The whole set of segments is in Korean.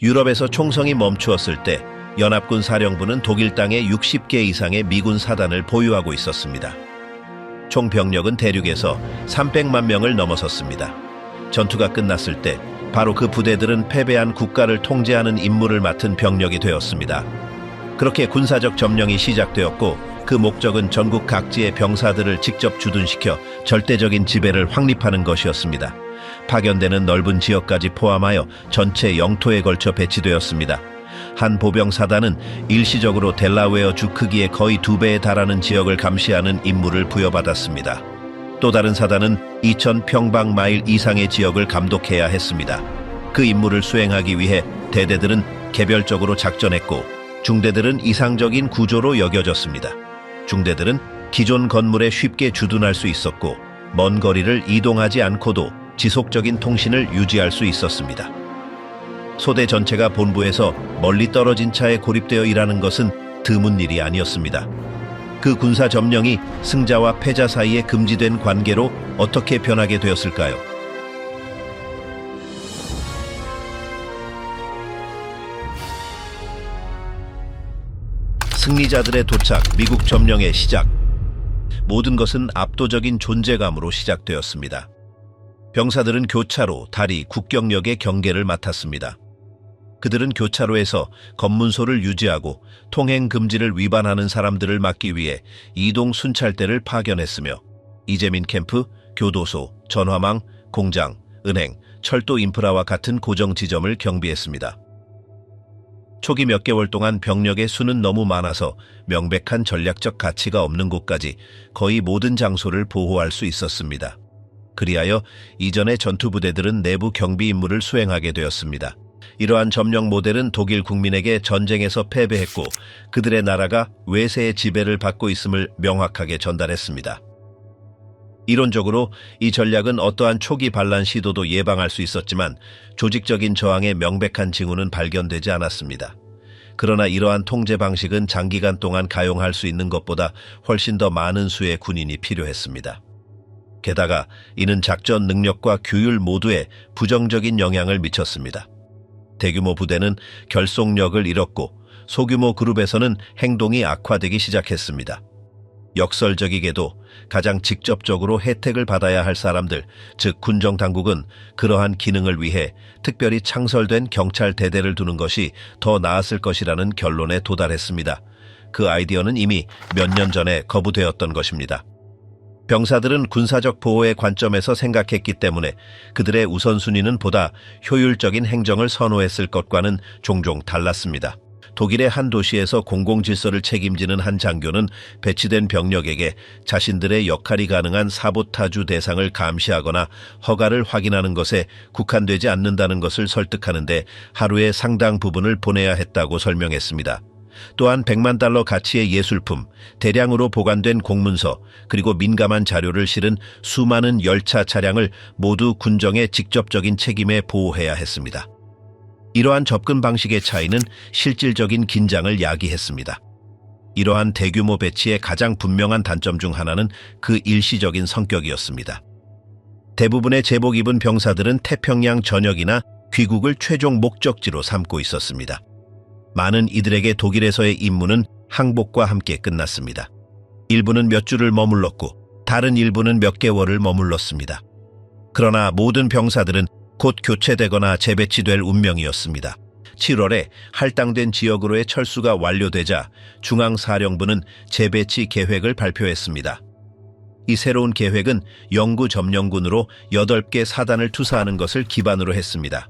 유럽에서 총성이 멈추었을 때 연합군 사령부는 독일 땅에 60개 이상의 미군 사단을 보유하고 있었습니다. 총 병력은 대륙에서 300만 명을 넘어섰습니다. 전투가 끝났을 때 바로 그 부대들은 패배한 국가를 통제하는 임무를 맡은 병력이 되었습니다. 그렇게 군사적 점령이 시작되었고 그 목적은 전국 각지의 병사들을 직접 주둔시켜 절대적인 지배를 확립하는 것이었습니다. 파견되는 넓은 지역까지 포함하여 전체 영토에 걸쳐 배치되었습니다. 한 보병 사단은 일시적으로 델라웨어 주 크기의 거의 2배에 달하는 지역을 감시하는 임무를 부여받았습니다. 또 다른 사단은 2000평방마일 이상의 지역을 감독해야 했습니다. 그 임무를 수행하기 위해 대대들은 개별적으로 작전했고 중대들은 이상적인 구조로 여겨졌습니다. 중대들은 기존 건물에 쉽게 주둔할 수 있었고 먼 거리를 이동하지 않고도 지속적인 통신을 유지할 수 있었습니다. 소대 전체가 본부에서 멀리 떨어진 차에 고립되어 일하는 것은 드문 일이 아니었습니다. 그 군사 점령이 승자와 패자 사이에 금지된 관계로 어떻게 변하게 되었을까요? 승리자들의 도착, 미국 점령의 시작. 모든 것은 압도적인 존재감으로 시작되었습니다. 병사들은 교차로, 다리, 국경역의 경계를 맡았습니다. 그들은 교차로에서 검문소를 유지하고 통행 금지를 위반하는 사람들을 막기 위해 이동 순찰대를 파견했으며 이재민 캠프, 교도소, 전화망, 공장, 은행, 철도 인프라와 같은 고정 지점을 경비했습니다. 초기 몇 개월 동안 병력의 수는 너무 많아서 명백한 전략적 가치가 없는 곳까지 거의 모든 장소를 보호할 수 있었습니다. 그리하여 이전의 전투부대들은 내부 경비 임무를 수행하게 되었습니다. 이러한 점령 모델은 독일 국민에게 전쟁에서 패배했고 그들의 나라가 외세의 지배를 받고 있음을 명확하게 전달했습니다. 이론적으로 이 전략은 어떠한 초기 반란 시도도 예방할 수 있었지만 조직적인 저항의 명백한 징후는 발견되지 않았습니다. 그러나 이러한 통제 방식은 장기간 동안 가용할 수 있는 것보다 훨씬 더 많은 수의 군인이 필요했습니다. 게다가 이는 작전 능력과 규율 모두에 부정적인 영향을 미쳤습니다. 대규모 부대는 결속력을 잃었고 소규모 그룹에서는 행동이 악화되기 시작했습니다. 역설적이게도 가장 직접적으로 혜택을 받아야 할 사람들, 즉 군정당국은 그러한 기능을 위해 특별히 창설된 경찰 대대를 두는 것이 더 나았을 것이라는 결론에 도달했습니다. 그 아이디어는 이미 몇 년 전에 거부되었던 것입니다. 병사들은 군사적 보호의 관점에서 생각했기 때문에 그들의 우선순위는 보다 효율적인 행정을 선호했을 것과는 종종 달랐습니다. 독일의 한 도시에서 공공질서를 책임지는 한 장교는 배치된 병력에게 자신들의 역할이 가능한 사보타주 대상을 감시하거나 허가를 확인하는 것에 국한되지 않는다는 것을 설득하는데 하루의 상당 부분을 보내야 했다고 설명했습니다. 또한 100만 달러 가치의 예술품, 대량으로 보관된 공문서, 그리고 민감한 자료를 실은 수많은 열차 차량을 모두 군정의 직접적인 책임에 보호해야 했습니다. 이러한 접근 방식의 차이는 실질적인 긴장을 야기했습니다. 이러한 대규모 배치의 가장 분명한 단점 중 하나는 그 일시적인 성격이었습니다. 대부분의 제복 입은 병사들은 태평양 전역이나 귀국을 최종 목적지로 삼고 있었습니다. 많은 이들에게 독일에서의 임무는 항복과 함께 끝났습니다. 일부는 몇 주를 머물렀고 다른 일부는 몇 개월을 머물렀습니다. 그러나 모든 병사들은 곧 교체되거나 재배치될 운명이었습니다. 7월에 할당된 지역으로의 철수가 완료되자 중앙사령부는 재배치 계획을 발표했습니다. 이 새로운 계획은 영구 점령군으로 8개 사단을 투사하는 것을 기반으로 했습니다.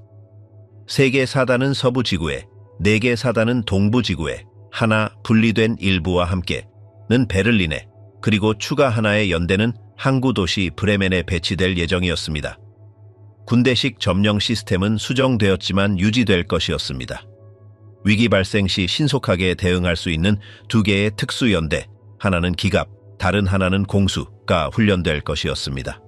3개 사단은 서부 지구에, 4개 사단은 동부 지구에, 하나 분리된 일부와 함께는 베를린에, 그리고 추가 하나의 연대는 항구 도시 브레멘에 배치될 예정이었습니다. 군대식 점령 시스템은 수정되었지만 유지될 것이었습니다. 위기 발생 시 신속하게 대응할 수 있는 2개의 특수연대, 하나는 기갑, 다른 하나는 공수가 훈련될 것이었습니다.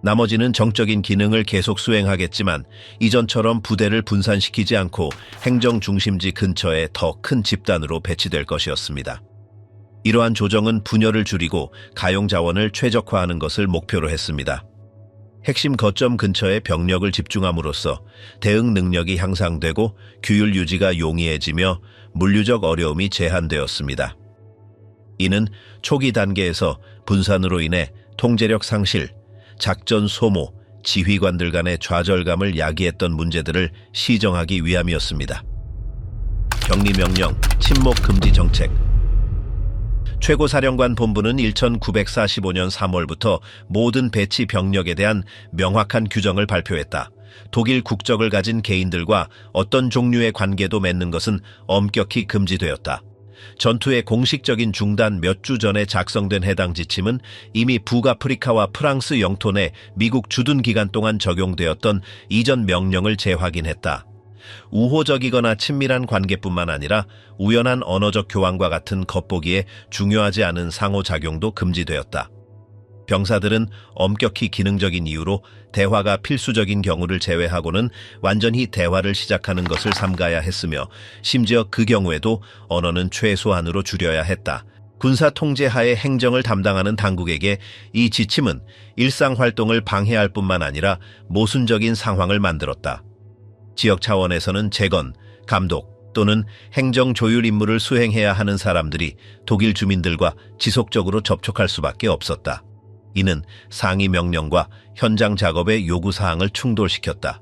나머지는 정적인 기능을 계속 수행하겠지만 이전처럼 부대를 분산시키지 않고 행정 중심지 근처에 더 큰 집단으로 배치될 것이었습니다. 이러한 조정은 분열을 줄이고 가용 자원을 최적화하는 것을 목표로 했습니다. 핵심 거점 근처에 병력을 집중함으로써 대응 능력이 향상되고 규율 유지가 용이해지며 물류적 어려움이 제한되었습니다. 이는 초기 단계에서 분산으로 인해 통제력 상실, 작전 소모, 지휘관들 간의 좌절감을 야기했던 문제들을 시정하기 위함이었습니다. 격리 명령, 침묵 금지 정책. 최고사령관 본부는 1945년 3월부터 모든 배치 병력에 대한 명확한 규정을 발표했다. 독일 국적을 가진 개인들과 어떤 종류의 관계도 맺는 것은 엄격히 금지되었다. 전투의 공식적인 중단 몇 주 전에 작성된 해당 지침은 이미 북아프리카와 프랑스 영토 내 미국 주둔 기간 동안 적용되었던 이전 명령을 재확인했다. 우호적이거나 친밀한 관계뿐만 아니라 우연한 언어적 교환과 같은 겉보기에 중요하지 않은 상호작용도 금지되었다. 병사들은 엄격히 기능적인 이유로 대화가 필수적인 경우를 제외하고는 완전히 대화를 시작하는 것을 삼가야 했으며 심지어 그 경우에도 언어는 최소한으로 줄여야 했다. 군사 통제하에 행정을 담당하는 당국에게 이 지침은 일상활동을 방해할 뿐만 아니라 모순적인 상황을 만들었다. 지역 차원에서는 재건, 감독 또는 행정 조율 임무를 수행해야 하는 사람들이 독일 주민들과 지속적으로 접촉할 수밖에 없었다. 이는 상위 명령과 현장 작업의 요구사항을 충돌시켰다.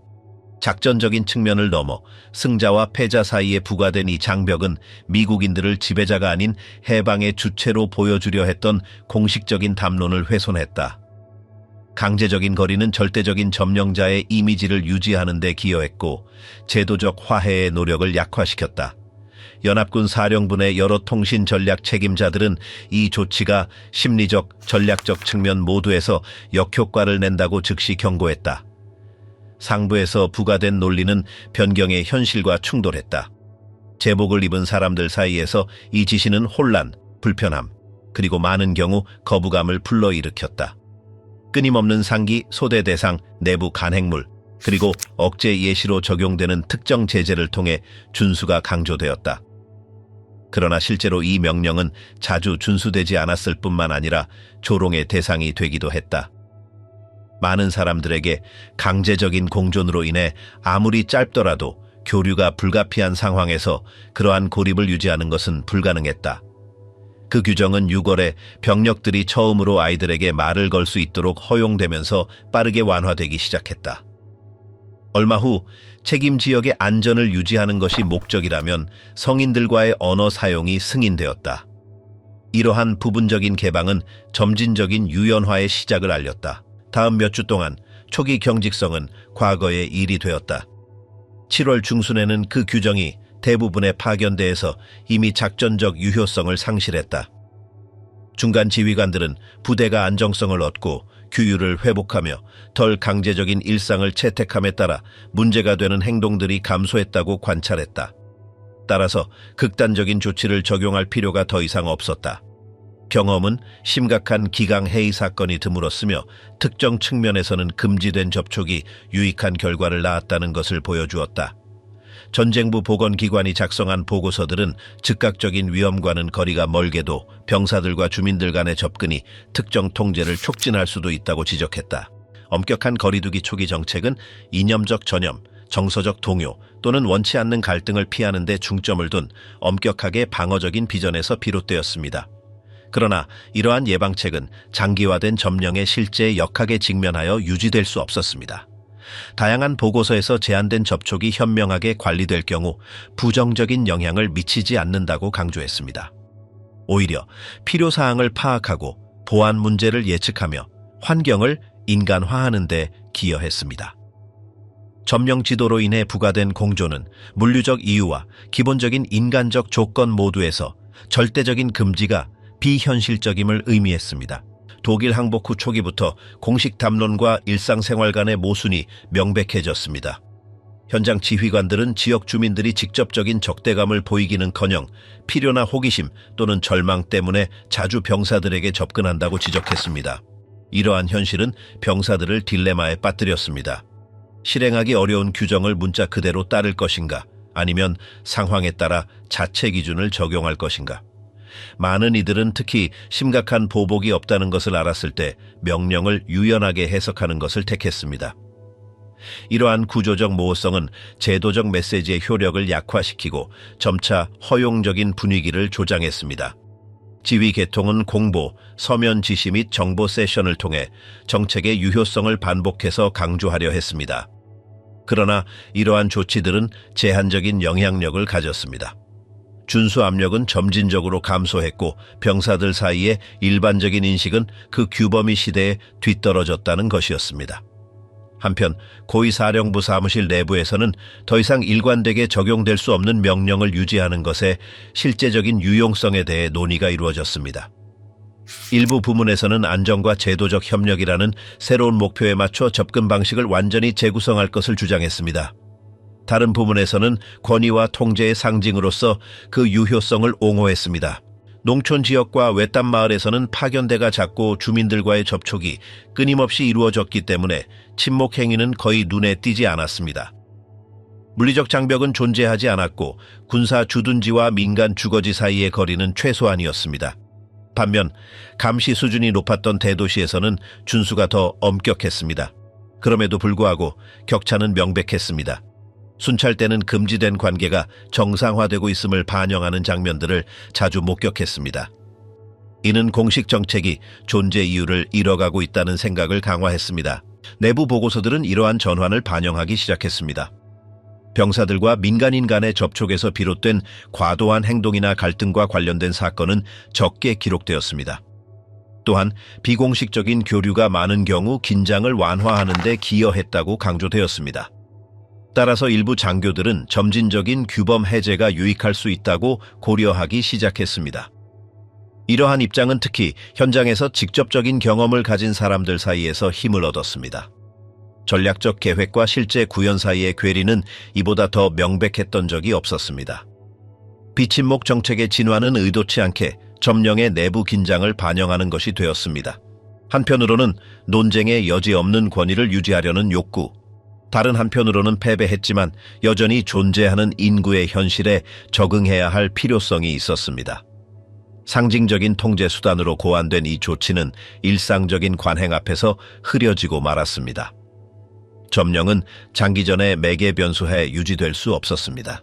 작전적인 측면을 넘어 승자와 패자 사이에 부과된 이 장벽은 미국인들을 지배자가 아닌 해방의 주체로 보여주려 했던 공식적인 담론을 훼손했다. 강제적인 거리는 절대적인 점령자의 이미지를 유지하는 데 기여했고 제도적 화해의 노력을 약화시켰다. 연합군 사령부의 여러 통신 전략 책임자들은 이 조치가 심리적, 전략적 측면 모두에서 역효과를 낸다고 즉시 경고했다. 상부에서 부과된 논리는 변경의 현실과 충돌했다. 제복을 입은 사람들 사이에서 이 지시는 혼란, 불편함, 그리고 많은 경우 거부감을 불러일으켰다. 끊임없는 상기, 소대 대상, 내부 간행물, 그리고 억제 예시로 적용되는 특정 제재를 통해 준수가 강조되었다. 그러나 실제로 이 명령은 자주 준수되지 않았을 뿐만 아니라 조롱의 대상이 되기도 했다. 많은 사람들에게 강제적인 공존으로 인해 아무리 짧더라도 교류가 불가피한 상황에서 그러한 고립을 유지하는 것은 불가능했다. 그 규정은 6월에 병력들이 처음으로 아이들에게 말을 걸 수 있도록 허용되면서 빠르게 완화되기 시작했다. 얼마 후 책임 지역의 안전을 유지하는 것이 목적이라면 성인들과의 언어 사용이 승인되었다. 이러한 부분적인 개방은 점진적인 유연화의 시작을 알렸다. 다음 몇 주 동안 초기 경직성은 과거의 일이 되었다. 7월 중순에는 그 규정이 대부분의 파견대에서 이미 작전적 유효성을 상실했다. 중간 지휘관들은 부대가 안정성을 얻고 규율을 회복하며 덜 강제적인 일상을 채택함에 따라 문제가 되는 행동들이 감소했다고 관찰했다. 따라서 극단적인 조치를 적용할 필요가 더 이상 없었다. 경험은 심각한 기강 해이 사건이 드물었으며 특정 측면에서는 금지된 접촉이 유익한 결과를 낳았다는 것을 보여주었다. 전쟁부 보건기관이 작성한 보고서들은 즉각적인 위험과는 거리가 멀게도 병사들과 주민들 간의 접근이 특정 통제를 촉진할 수도 있다고 지적했다. 엄격한 거리두기 초기 정책은 이념적 전염, 정서적 동요 또는 원치 않는 갈등을 피하는 데 중점을 둔 엄격하게 방어적인 비전에서 비롯되었습니다. 그러나 이러한 예방책은 장기화된 점령에 실제 역학에 직면하여 유지될 수 없었습니다. 다양한 보고서에서 제한된 접촉이 현명하게 관리될 경우 부정적인 영향을 미치지 않는다고 강조했습니다. 오히려 필요사항을 파악하고 보안 문제를 예측하며 환경을 인간화하는 데 기여했습니다. 점령 지도로 인해 부과된 공조는 물리적 이유와 기본적인 인간적 조건 모두에서 절대적인 금지가 비현실적임을 의미했습니다. 독일 항복 후 초기부터 공식 담론과 일상생활 간의 모순이 명백해졌습니다. 현장 지휘관들은 지역 주민들이 직접적인 적대감을 보이기는커녕 필요나 호기심 또는 절망 때문에 자주 병사들에게 접근한다고 지적했습니다. 이러한 현실은 병사들을 딜레마에 빠뜨렸습니다. 실행하기 어려운 규정을 문자 그대로 따를 것인가, 아니면 상황에 따라 자체 기준을 적용할 것인가. 많은 이들은 특히 심각한 보복이 없다는 것을 알았을 때 명령을 유연하게 해석하는 것을 택했습니다. 이러한 구조적 모호성은 제도적 메시지의 효력을 약화시키고 점차 허용적인 분위기를 조장했습니다. 지휘 계통은 공보, 서면 지시 및 정보 세션을 통해 정책의 유효성을 반복해서 강조하려 했습니다. 그러나 이러한 조치들은 제한적인 영향력을 가졌습니다. 준수 압력은 점진적으로 감소했고 병사들 사이의 일반적인 인식은 그 규범위 시대에 뒤떨어졌다는 것이었습니다. 한편 고위사령부 사무실 내부에서는 더 이상 일관되게 적용될 수 없는 명령을 유지하는 것에 실제적인 유용성에 대해 논의가 이루어졌습니다. 일부 부문에서는 안정과 제도적 협력이라는 새로운 목표에 맞춰 접근 방식을 완전히 재구성할 것을 주장했습니다. 다른 부문에서는 권위와 통제의 상징으로서 그 유효성을 옹호했습니다. 농촌 지역과 외딴 마을에서는 파견대가 잦고 주민들과의 접촉이 끊임없이 이루어졌기 때문에 침묵 행위는 거의 눈에 띄지 않았습니다. 물리적 장벽은 존재하지 않았고 군사 주둔지와 민간 주거지 사이의 거리는 최소한이었습니다. 반면 감시 수준이 높았던 대도시에서는 준수가 더 엄격했습니다. 그럼에도 불구하고 격차는 명백했습니다. 순찰대는 금지된 관계가 정상화되고 있음을 반영하는 장면들을 자주 목격했습니다. 이는 공식 정책이 존재 이유를 잃어가고 있다는 생각을 강화했습니다. 내부 보고서들은 이러한 전환을 반영하기 시작했습니다. 병사들과 민간인 간의 접촉에서 비롯된 과도한 행동이나 갈등과 관련된 사건은 적게 기록되었습니다. 또한 비공식적인 교류가 많은 경우 긴장을 완화하는 데 기여했다고 강조되었습니다. 따라서 일부 장교들은 점진적인 규범 해제가 유익할 수 있다고 고려하기 시작했습니다. 이러한 입장은 특히 현장에서 직접적인 경험을 가진 사람들 사이에서 힘을 얻었습니다. 전략적 계획과 실제 구현 사이의 괴리는 이보다 더 명백했던 적이 없었습니다. 비침목 정책의 진화는 의도치 않게 점령의 내부 긴장을 반영하는 것이 되었습니다. 한편으로는 논쟁의 여지 없는 권위를 유지하려는 욕구, 다른 한편으로는 패배했지만 여전히 존재하는 인구의 현실에 적응해야 할 필요성이 있었습니다. 상징적인 통제 수단으로 고안된 이 조치는 일상적인 관행 앞에서 흐려지고 말았습니다. 점령은 장기전의 매개 변수하에 유지될 수 없었습니다.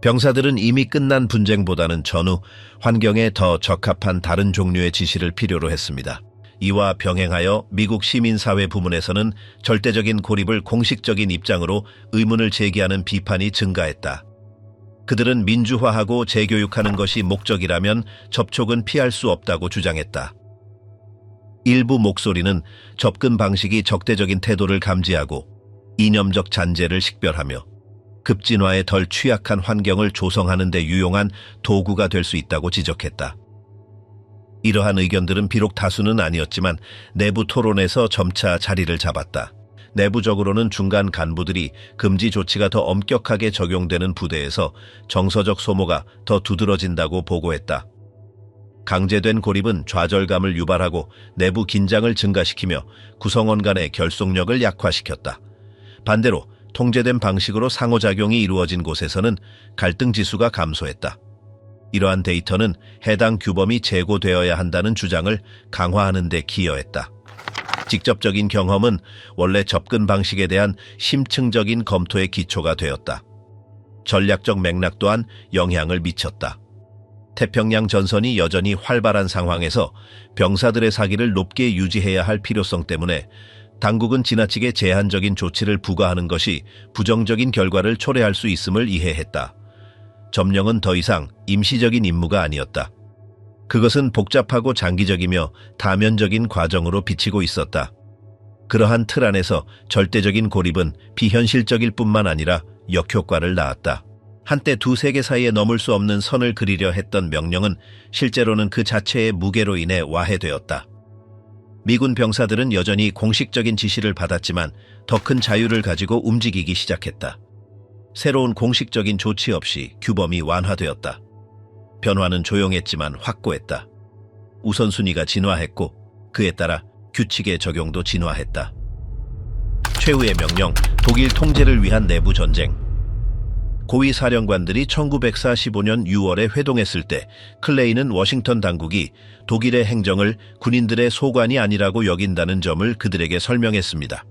병사들은 이미 끝난 분쟁보다는 전후 환경에 더 적합한 다른 종류의 지시를 필요로 했습니다. 이와 병행하여 미국 시민사회 부문에서는 절대적인 고립을 공식적인 입장으로 의문을 제기하는 비판이 증가했다. 그들은 민주화하고 재교육하는 것이 목적이라면 접촉은 피할 수 없다고 주장했다. 일부 목소리는 접근 방식이 적대적인 태도를 감지하고 이념적 잔재를 식별하며 급진화에 덜 취약한 환경을 조성하는 데 유용한 도구가 될 수 있다고 지적했다. 이러한 의견들은 비록 다수는 아니었지만 내부 토론에서 점차 자리를 잡았다. 내부적으로는 중간 간부들이 금지 조치가 더 엄격하게 적용되는 부대에서 정서적 소모가 더 두드러진다고 보고했다. 강제된 고립은 좌절감을 유발하고 내부 긴장을 증가시키며 구성원 간의 결속력을 약화시켰다. 반대로 통제된 방식으로 상호작용이 이루어진 곳에서는 갈등 지수가 감소했다. 이러한 데이터는 해당 규범이 제고되어야 한다는 주장을 강화하는 데 기여했다. 직접적인 경험은 원래 접근 방식에 대한 심층적인 검토의 기초가 되었다. 전략적 맥락 또한 영향을 미쳤다. 태평양 전선이 여전히 활발한 상황에서 병사들의 사기를 높게 유지해야 할 필요성 때문에 당국은 지나치게 제한적인 조치를 부과하는 것이 부정적인 결과를 초래할 수 있음을 이해했다. 점령은 더 이상 임시적인 임무가 아니었다. 그것은 복잡하고 장기적이며 다면적인 과정으로 비치고 있었다. 그러한 틀 안에서 절대적인 고립은 비현실적일 뿐만 아니라 역효과를 낳았다. 한때 두 세계 사이에 넘을 수 없는 선을 그리려 했던 명령은 실제로는 그 자체의 무게로 인해 와해되었다. 미군 병사들은 여전히 공식적인 지시를 받았지만 더 큰 자유를 가지고 움직이기 시작했다. 새로운 공식적인 조치 없이 규범이 완화되었다. 변화는 조용했지만 확고했다. 우선순위가 진화했고 그에 따라 규칙의 적용도 진화했다. 최후의 명령, 독일 통제를 위한 내부 전쟁. 고위 사령관들이 1945년 6월에 회동했을 때 클레이는 워싱턴 당국이 독일의 행정을 군인들의 소관이 아니라고 여긴다는 점을 그들에게 설명했습니다.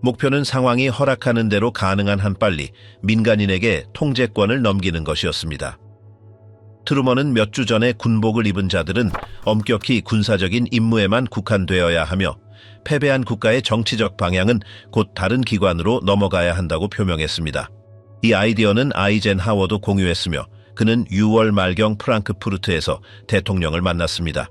목표는 상황이 허락하는 대로 가능한 한 빨리 민간인에게 통제권을 넘기는 것이었습니다. 트루먼은 몇 주 전에 군복을 입은 자들은 엄격히 군사적인 임무에만 국한되어야 하며 패배한 국가의 정치적 방향은 곧 다른 기관으로 넘어가야 한다고 표명했습니다. 이 아이디어는 아이젠하워도 공유했으며 그는 6월 말경 프랑크푸르트에서 대통령을 만났습니다.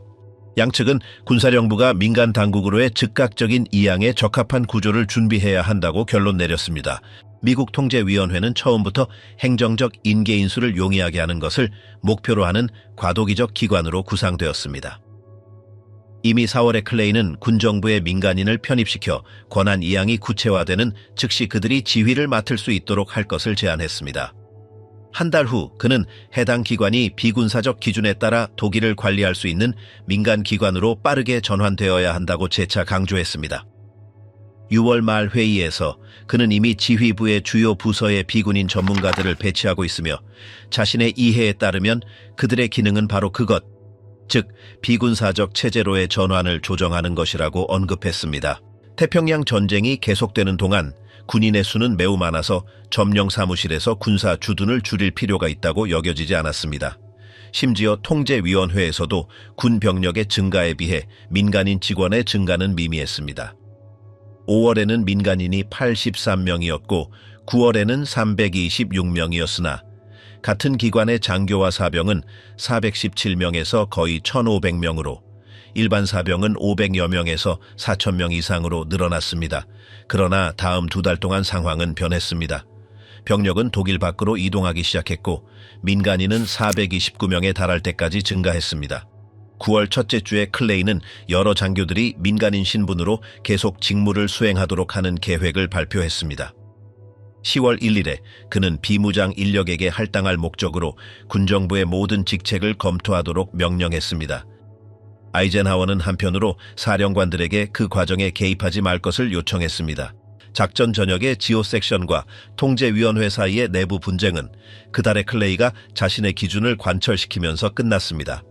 양측은 군사령부가 민간 당국으로의 즉각적인 이양에 적합한 구조를 준비해야 한다고 결론 내렸습니다. 미국 통제위원회는 처음부터 행정적 인계 인수를 용이하게 하는 것을 목표로 하는 과도기적 기관으로 구상되었습니다. 이미 4월에 클레이는 군정부의 민간인을 편입시켜 권한 이양이 구체화되는 즉시 그들이 지휘를 맡을 수 있도록 할 것을 제안했습니다. 한 달 후 그는 해당 기관이 비군사적 기준에 따라 독일을 관리할 수 있는 민간 기관으로 빠르게 전환되어야 한다고 재차 강조했습니다. 6월 말 회의에서 그는 이미 지휘부의 주요 부서에 비군인 전문가들을 배치하고 있으며 자신의 이해에 따르면 그들의 기능은 바로 그것, 즉 비군사적 체제로의 전환을 조정하는 것이라고 언급했습니다. 태평양 전쟁이 계속되는 동안 군인의 수는 매우 많아서 점령 사무실에서 군사 주둔을 줄일 필요가 있다고 여겨지지 않았습니다. 심지어 통제위원회에서도 군 병력의 증가에 비해 민간인 직원의 증가는 미미했습니다. 5월에는 민간인이 83명이었고 9월에는 326명이었으나 같은 기관의 장교와 사병은 417명에서 거의 1,500명으로 일반 사병은 500여 명에서 4,000명 이상으로 늘어났습니다. 그러나 다음 2달 동안 상황은 변했습니다. 병력은 독일 밖으로 이동하기 시작했고 민간인은 429명에 달할 때까지 증가했습니다. 9월 첫째 주에 클레이는 여러 장교들이 민간인 신분으로 계속 직무를 수행하도록 하는 계획을 발표했습니다. 10월 1일에 그는 비무장 인력에게 할당할 목적으로 군정부의 모든 직책을 검토하도록 명령했습니다. 아이젠하워는 한편으로 사령관들에게 그 과정에 개입하지 말 것을 요청했습니다. 작전 전역의 지오 섹션과 통제위원회 사이의 내부 분쟁은 그달에 클레이가 자신의 기준을 관철시키면서 끝났습니다.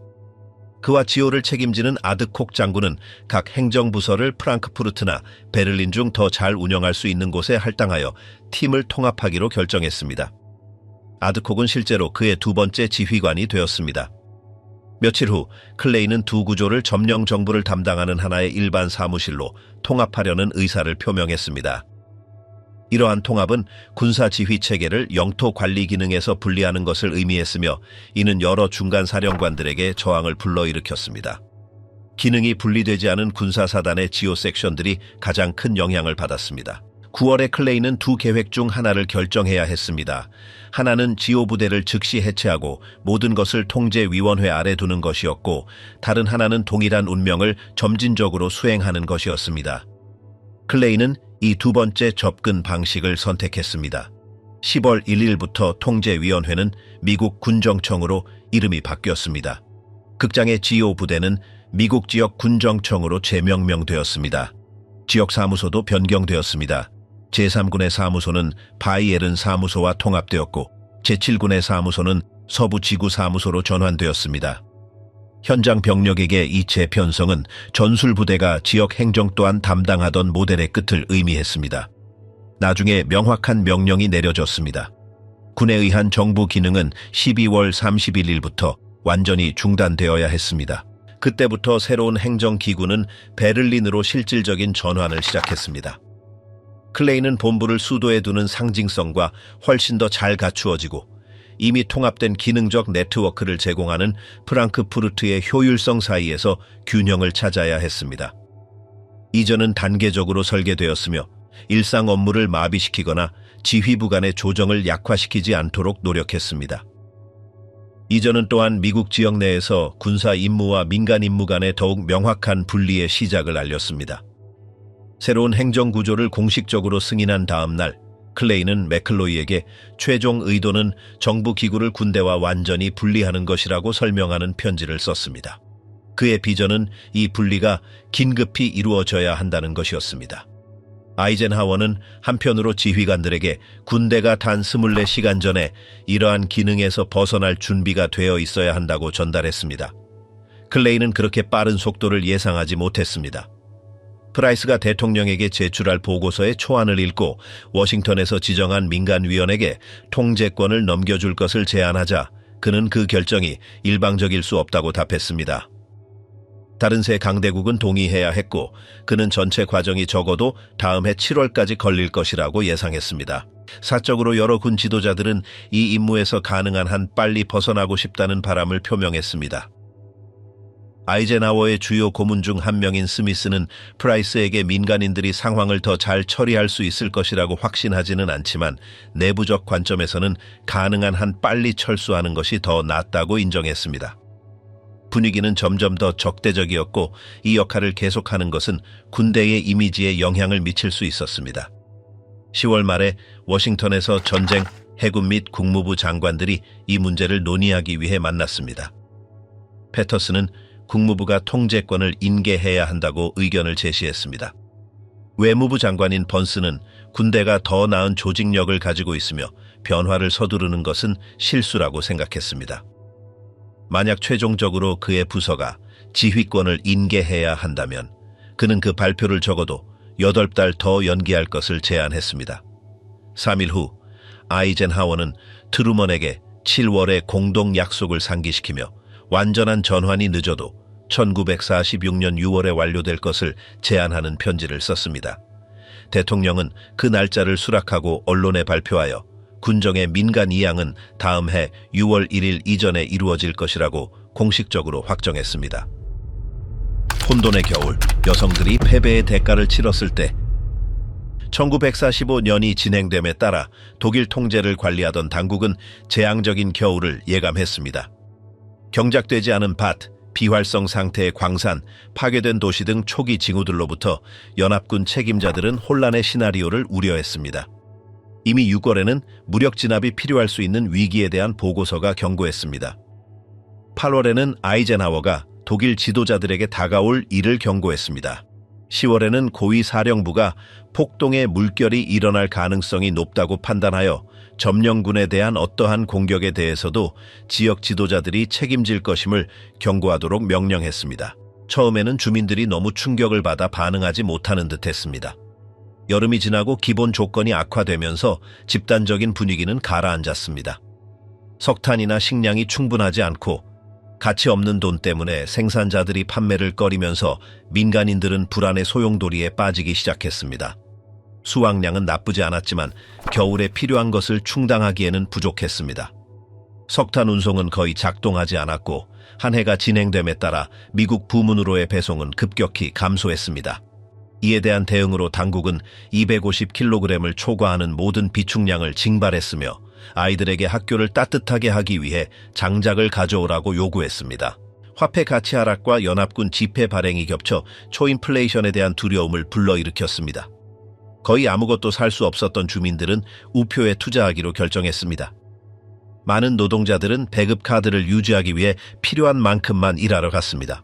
그와 지오를 책임지는 아드콕 장군은 각 행정부서를 프랑크푸르트나 베를린 중 더 잘 운영할 수 있는 곳에 할당하여 팀을 통합하기로 결정했습니다. 아드콕은 실제로 그의 두 번째 지휘관이 되었습니다. 며칠 후 클레이는 두 구조를 점령 정부를 담당하는 하나의 일반 사무실로 통합하려는 의사를 표명했습니다. 이러한 통합은 군사 지휘 체계를 영토 관리 기능에서 분리하는 것을 의미했으며 이는 여러 중간 사령관들에게 저항을 불러일으켰습니다. 기능이 분리되지 않은 군사사단의 지오 섹션들이 가장 큰 영향을 받았습니다. 9월에 클레이는 두 계획 중 하나를 결정해야 했습니다. 하나는 지오 부대를 즉시 해체하고 모든 것을 통제위원회 아래 두는 것이었고 다른 하나는 동일한 운명을 점진적으로 수행하는 것이었습니다. 클레이는 이 두 번째 접근 방식을 선택했습니다. 10월 1일부터 통제위원회는 미국 군정청으로 이름이 바뀌었습니다. 극장의 지오 부대는 미국 지역 군정청으로 재명명되었습니다. 지역 사무소도 변경되었습니다. 제3군의 사무소는 바이에른 사무소와 통합되었고 제7군의 사무소는 서부 지구 사무소로 전환되었습니다. 현장 병력에게 이 재편성은 전술부대가 지역 행정 또한 담당하던 모델의 끝을 의미했습니다. 나중에 명확한 명령이 내려졌습니다. 군에 의한 정부 기능은 12월 31일부터 완전히 중단되어야 했습니다. 그때부터 새로운 행정기구는 베를린으로 실질적인 전환을 시작했습니다. 클레이는 본부를 수도에 두는 상징성과 훨씬 더 잘 갖추어지고 이미 통합된 기능적 네트워크를 제공하는 프랑크푸르트의 효율성 사이에서 균형을 찾아야 했습니다. 이전은 단계적으로 설계되었으며 일상 업무를 마비시키거나 지휘부 간의 조정을 약화시키지 않도록 노력했습니다. 이전은 또한 미국 지역 내에서 군사 임무와 민간 임무 간의 더욱 명확한 분리의 시작을 알렸습니다. 새로운 행정구조를 공식적으로 승인한 다음 날 클레이는 맥클로이에게 최종 의도는 정부 기구를 군대와 완전히 분리하는 것이라고 설명하는 편지를 썼습니다. 그의 비전은 이 분리가 긴급히 이루어져야 한다는 것이었습니다. 아이젠하워는 한편으로 지휘관들에게 군대가 단 24시간 전에 이러한 기능에서 벗어날 준비가 되어 있어야 한다고 전달했습니다. 클레이는 그렇게 빠른 속도를 예상하지 못했습니다. 프라이스가 대통령에게 제출할 보고서의 초안을 읽고 워싱턴에서 지정한 민간위원에게 통제권을 넘겨줄 것을 제안하자 그는 그 결정이 일방적일 수 없다고 답했습니다. 다른 세 강대국은 동의해야 했고 그는 전체 과정이 적어도 다음 해 7월까지 걸릴 것이라고 예상했습니다. 사적으로 여러 군 지도자들은 이 임무에서 가능한 한 빨리 벗어나고 싶다는 바람을 표명했습니다. 아이젠하워의 주요 고문 중 한 명인 스미스는 프라이스에게 민간인들이 상황을 더 잘 처리할 수 있을 것이라고 확신하지는 않지만 내부적 관점에서는 가능한 한 빨리 철수하는 것이 더 낫다고 인정했습니다. 분위기는 점점 더 적대적이었고 이 역할을 계속하는 것은 군대의 이미지에 영향을 미칠 수 있었습니다. 10월 말에 워싱턴에서 전쟁, 해군 및 국무부 장관들이 이 문제를 논의하기 위해 만났습니다. 패터슨은 국무부가 통제권을 인계해야 한다고 의견을 제시했습니다. 외무부 장관인 번스는 군대가 더 나은 조직력을 가지고 있으며 변화를 서두르는 것은 실수라고 생각했습니다. 만약 최종적으로 그의 부서가 지휘권을 인계해야 한다면 그는 그 발표를 적어도 8달 더 연기할 것을 제안했습니다. 3일 후 아이젠하워는 트루먼에게 7월에 공동 약속을 상기시키며 완전한 전환이 늦어도 1946년 6월에 완료될 것을 제안하는 편지를 썼습니다. 대통령은 그 날짜를 수락하고 언론에 발표하여 군정의 민간 이양은 다음 해 6월 1일 이전에 이루어질 것이라고 공식적으로 확정했습니다. 혼돈의 겨울, 여성들이 패배의 대가를 치렀을 때 1945년이 진행됨에 따라 독일 통제를 관리하던 당국은 재앙적인 겨울을 예감했습니다. 경작되지 않은 밭, 비활성 상태의 광산, 파괴된 도시 등 초기 징후들로부터 연합군 책임자들은 혼란의 시나리오를 우려했습니다. 이미 6월에는 무력 진압이 필요할 수 있는 위기에 대한 보고서가 경고했습니다. 8월에는 아이젠하워가 독일 지도자들에게 다가올 일을 경고했습니다. 10월에는 고위 사령부가 폭동의 물결이 일어날 가능성이 높다고 판단하여 점령군에 대한 어떠한 공격에 대해서도 지역 지도자들이 책임질 것임을 경고하도록 명령했습니다. 처음에는 주민들이 너무 충격을 받아 반응하지 못하는 듯했습니다. 여름이 지나고 기본 조건이 악화되면서 집단적인 분위기는 가라앉았습니다. 석탄이나 식량이 충분하지 않고 가치 없는 돈 때문에 생산자들이 판매를 꺼리면서 민간인들은 불안의 소용돌이에 빠지기 시작했습니다. 수확량은 나쁘지 않았지만 겨울에 필요한 것을 충당하기에는 부족했습니다. 석탄 운송은 거의 작동하지 않았고 한 해가 진행됨에 따라 미국 부문으로의 배송은 급격히 감소했습니다. 이에 대한 대응으로 당국은 250kg을 초과하는 모든 비축량을 징발했으며 아이들에게 학교를 따뜻하게 하기 위해 장작을 가져오라고 요구했습니다. 화폐 가치 하락과 연합군 지폐 발행이 겹쳐 초인플레이션에 대한 두려움을 불러일으켰습니다. 거의 아무것도 살 수 없었던 주민들은 우표에 투자하기로 결정했습니다. 많은 노동자들은 배급 카드를 유지하기 위해 필요한 만큼만 일하러 갔습니다.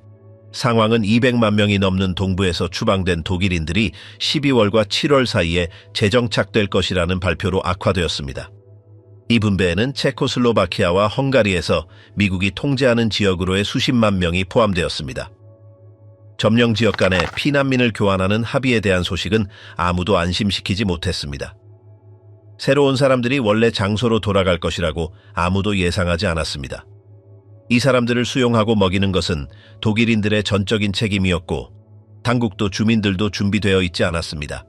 상황은 200만 명이 넘는 동부에서 추방된 독일인들이 12월과 7월 사이에 재정착될 것이라는 발표로 악화되었습니다. 이 분배에는 체코슬로바키아와 헝가리에서 미국이 통제하는 지역으로의 수십만 명이 포함되었습니다. 점령 지역 간에 피난민을 교환하는 합의에 대한 소식은 아무도 안심시키지 못했습니다. 새로운 사람들이 원래 장소로 돌아갈 것이라고 아무도 예상하지 않았습니다. 이 사람들을 수용하고 먹이는 것은 독일인들의 전적인 책임이었고 당국도 주민들도 준비되어 있지 않았습니다.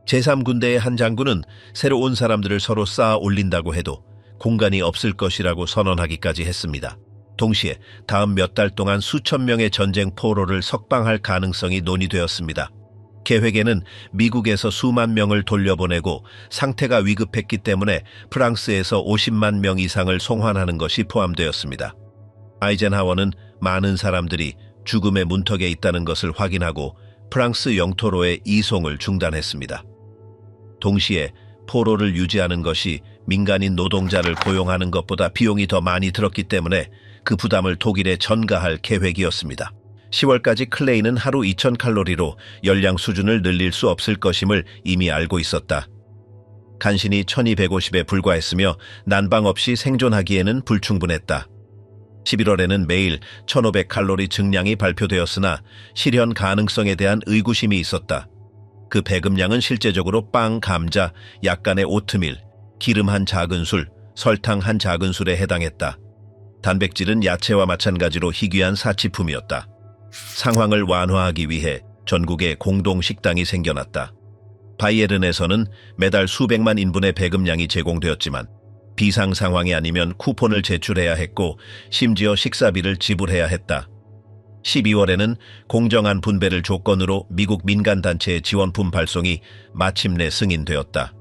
제3군대의 한 장군은 새로 온 사람들을 서로 쌓아 올린다고 해도 공간이 없을 것이라고 선언하기까지 했습니다. 동시에 다음 몇 달 동안 수천 명의 전쟁 포로를 석방할 가능성이 논의되었습니다. 계획에는 미국에서 수만 명을 돌려보내고 상태가 위급했기 때문에 프랑스에서 50만 명 이상을 송환하는 것이 포함되었습니다. 아이젠하워는 많은 사람들이 죽음의 문턱에 있다는 것을 확인하고 프랑스 영토로의 이송을 중단했습니다. 동시에 포로를 유지하는 것이 민간인 노동자를 고용하는 것보다 비용이 더 많이 들었기 때문에 그 부담을 독일에 전가할 계획이었습니다. 10월까지 클레이는 하루 2000칼로리로 열량 수준을 늘릴 수 없을 것임을 이미 알고 있었다. 간신히 1250에 불과했으며 난방 없이 생존하기에는 불충분했다. 11월에는 매일 1500칼로리 증량이 발표되었으나 실현 가능성에 대한 의구심이 있었다. 그 배급량은 실제적으로 빵, 감자, 약간의 오트밀, 기름 한 작은 술, 설탕 한 작은 술에 해당했다. 단백질은 야채와 마찬가지로 희귀한 사치품이었다. 상황을 완화하기 위해 전국에 공동 식당이 생겨났다. 바이에른에서는 매달 수백만 인분의 배급량이 제공되었지만 비상 상황이 아니면 쿠폰을 제출해야 했고 심지어 식사비를 지불해야 했다. 12월에는 공정한 분배를 조건으로 미국 민간단체의 지원품 발송이 마침내 승인되었다.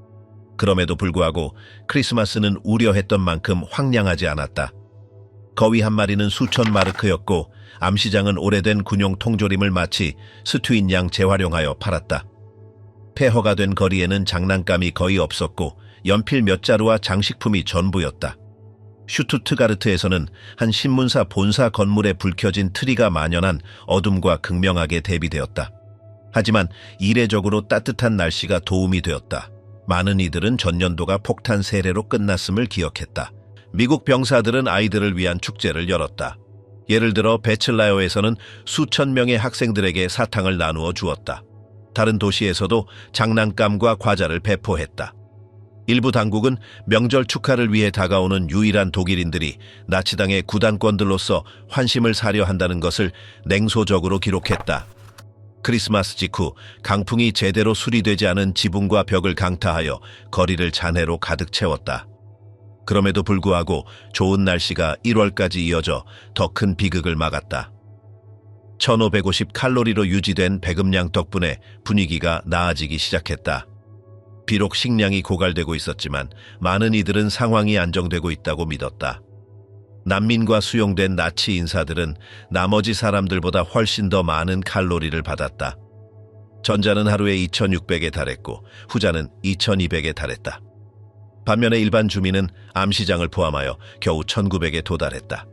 그럼에도 불구하고 크리스마스는 우려했던 만큼 황량하지 않았다. 거위 한 마리는 수천 마르크였고 암시장은 오래된 군용 통조림을 마치 스튜인 양 재활용하여 팔았다. 폐허가 된 거리에는 장난감이 거의 없었고 연필 몇 자루와 장식품이 전부였다. 슈투트가르트에서는 한 신문사 본사 건물에 불 켜진 트리가 만연한 어둠과 극명하게 대비되었다. 하지만 이례적으로 따뜻한 날씨가 도움이 되었다. 많은 이들은 전년도가 폭탄 세례로 끝났음을 기억했다. 미국 병사들은 아이들을 위한 축제를 열었다. 예를 들어 베틀라요에서는 수천 명의 학생들에게 사탕을 나누어 주었다. 다른 도시에서도 장난감과 과자를 배포했다. 일부 당국은 명절 축하를 위해 다가오는 유일한 독일인들이 나치당의 구단권들로서 환심을 사려 한다는 것을 냉소적으로 기록했다. 크리스마스 직후 강풍이 제대로 수리되지 않은 지붕과 벽을 강타하여 거리를 잔해로 가득 채웠다. 그럼에도 불구하고 좋은 날씨가 1월까지 이어져 더 큰 비극을 막았다. 1550칼로리로 유지된 배급량 덕분에 분위기가 나아지기 시작했다. 비록 식량이 고갈되고 있었지만 많은 이들은 상황이 안정되고 있다고 믿었다. 난민과 수용된 나치 인사들은 나머지 사람들보다 훨씬 더 많은 칼로리를 받았다. 전자는 하루에 2600에 달했고 후자는 2200에 달했다. 반면에 일반 주민은 암시장을 포함하여 겨우 1900에 도달했다.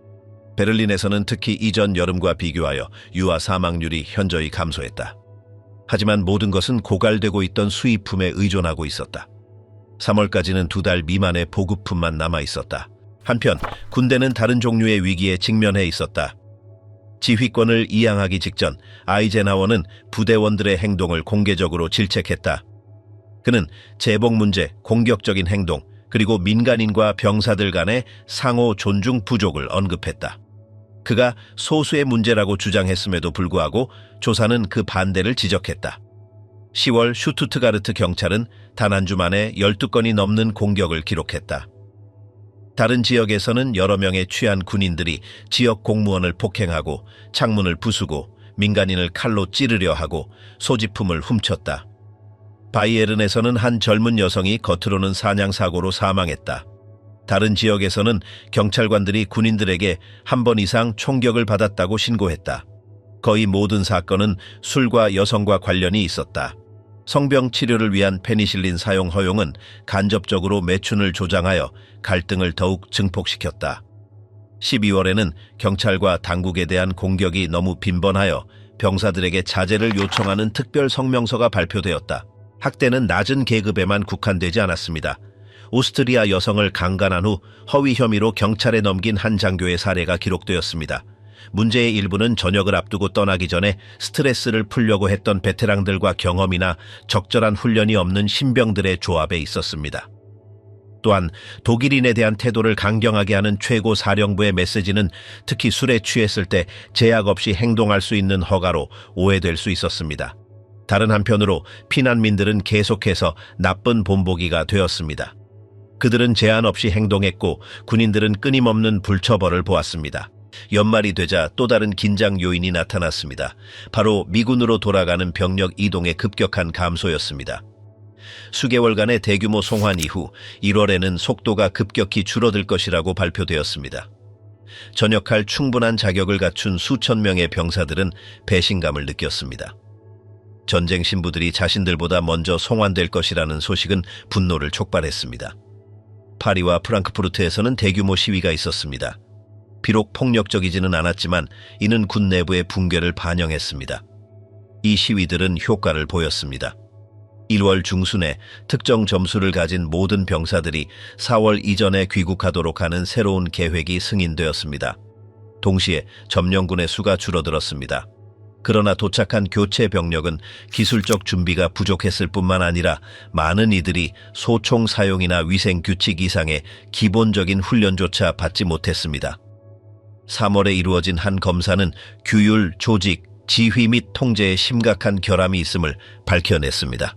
베를린에서는 특히 이전 여름과 비교하여 유아 사망률이 현저히 감소했다. 하지만 모든 것은 고갈되고 있던 수입품에 의존하고 있었다. 3월까지는 2달 미만의 보급품만 남아 있었다. 한편 군대는 다른 종류의 위기에 직면해 있었다. 지휘권을 이양하기 직전 아이젠하워는 부대원들의 행동을 공개적으로 질책했다. 그는 제복 문제, 공격적인 행동, 그리고 민간인과 병사들 간의 상호 존중 부족을 언급했다. 그가 소수의 문제라고 주장했음에도 불구하고 조사는 그 반대를 지적했다. 10월 슈투트가르트 경찰은 단 한 주 만에 12건이 넘는 공격을 기록했다. 다른 지역에서는 여러 명의 취한 군인들이 지역 공무원을 폭행하고 창문을 부수고 민간인을 칼로 찌르려 하고 소지품을 훔쳤다. 바이에른에서는 한 젊은 여성이 겉으로는 사냥사고로 사망했다. 다른 지역에서는 경찰관들이 군인들에게 한 번 이상 총격을 받았다고 신고했다. 거의 모든 사건은 술과 여성과 관련이 있었다. 성병 치료를 위한 페니실린 사용 허용은 간접적으로 매춘을 조장하여 갈등을 더욱 증폭시켰다. 12월에는 경찰과 당국에 대한 공격이 너무 빈번하여 병사들에게 자제를 요청하는 특별 성명서가 발표되었다. 학대는 낮은 계급에만 국한되지 않았습니다. 오스트리아 여성을 강간한 후 허위 혐의로 경찰에 넘긴 한 장교의 사례가 기록되었습니다. 문제의 일부는 전역을 앞두고 떠나기 전에 스트레스를 풀려고 했던 베테랑들과 경험이나 적절한 훈련이 없는 신병들의 조합에 있었습니다. 또한 독일인에 대한 태도를 강경하게 하는 최고 사령부의 메시지는 특히 술에 취했을 때 제약 없이 행동할 수 있는 허가로 오해될 수 있었습니다. 다른 한편으로 피난민들은 계속해서 나쁜 본보기가 되었습니다. 그들은 제한 없이 행동했고 군인들은 끊임없는 불처벌을 보았습니다. 연말이 되자 또 다른 긴장 요인이 나타났습니다. 바로 미군으로 돌아가는 병력 이동의 급격한 감소였습니다. 수개월간의 대규모 송환 이후 1월에는 속도가 급격히 줄어들 것이라고 발표되었습니다. 전역할 충분한 자격을 갖춘 수천 명의 병사들은 배신감을 느꼈습니다. 전쟁 신부들이 자신들보다 먼저 송환될 것이라는 소식은 분노를 촉발했습니다. 파리와 프랑크푸르트에서는 대규모 시위가 있었습니다. 비록 폭력적이지는 않았지만 이는 군 내부의 붕괴를 반영했습니다. 이 시위들은 효과를 보였습니다. 1월 중순에 특정 점수를 가진 모든 병사들이 4월 이전에 귀국하도록 하는 새로운 계획이 승인되었습니다. 동시에 점령군의 수가 줄어들었습니다. 그러나 도착한 교체 병력은 기술적 준비가 부족했을 뿐만 아니라 많은 이들이 소총 사용이나 위생 규칙 이상의 기본적인 훈련조차 받지 못했습니다. 3월에 이루어진 한 검사는 규율, 조직, 지휘 및 통제에 심각한 결함이 있음을 밝혀냈습니다.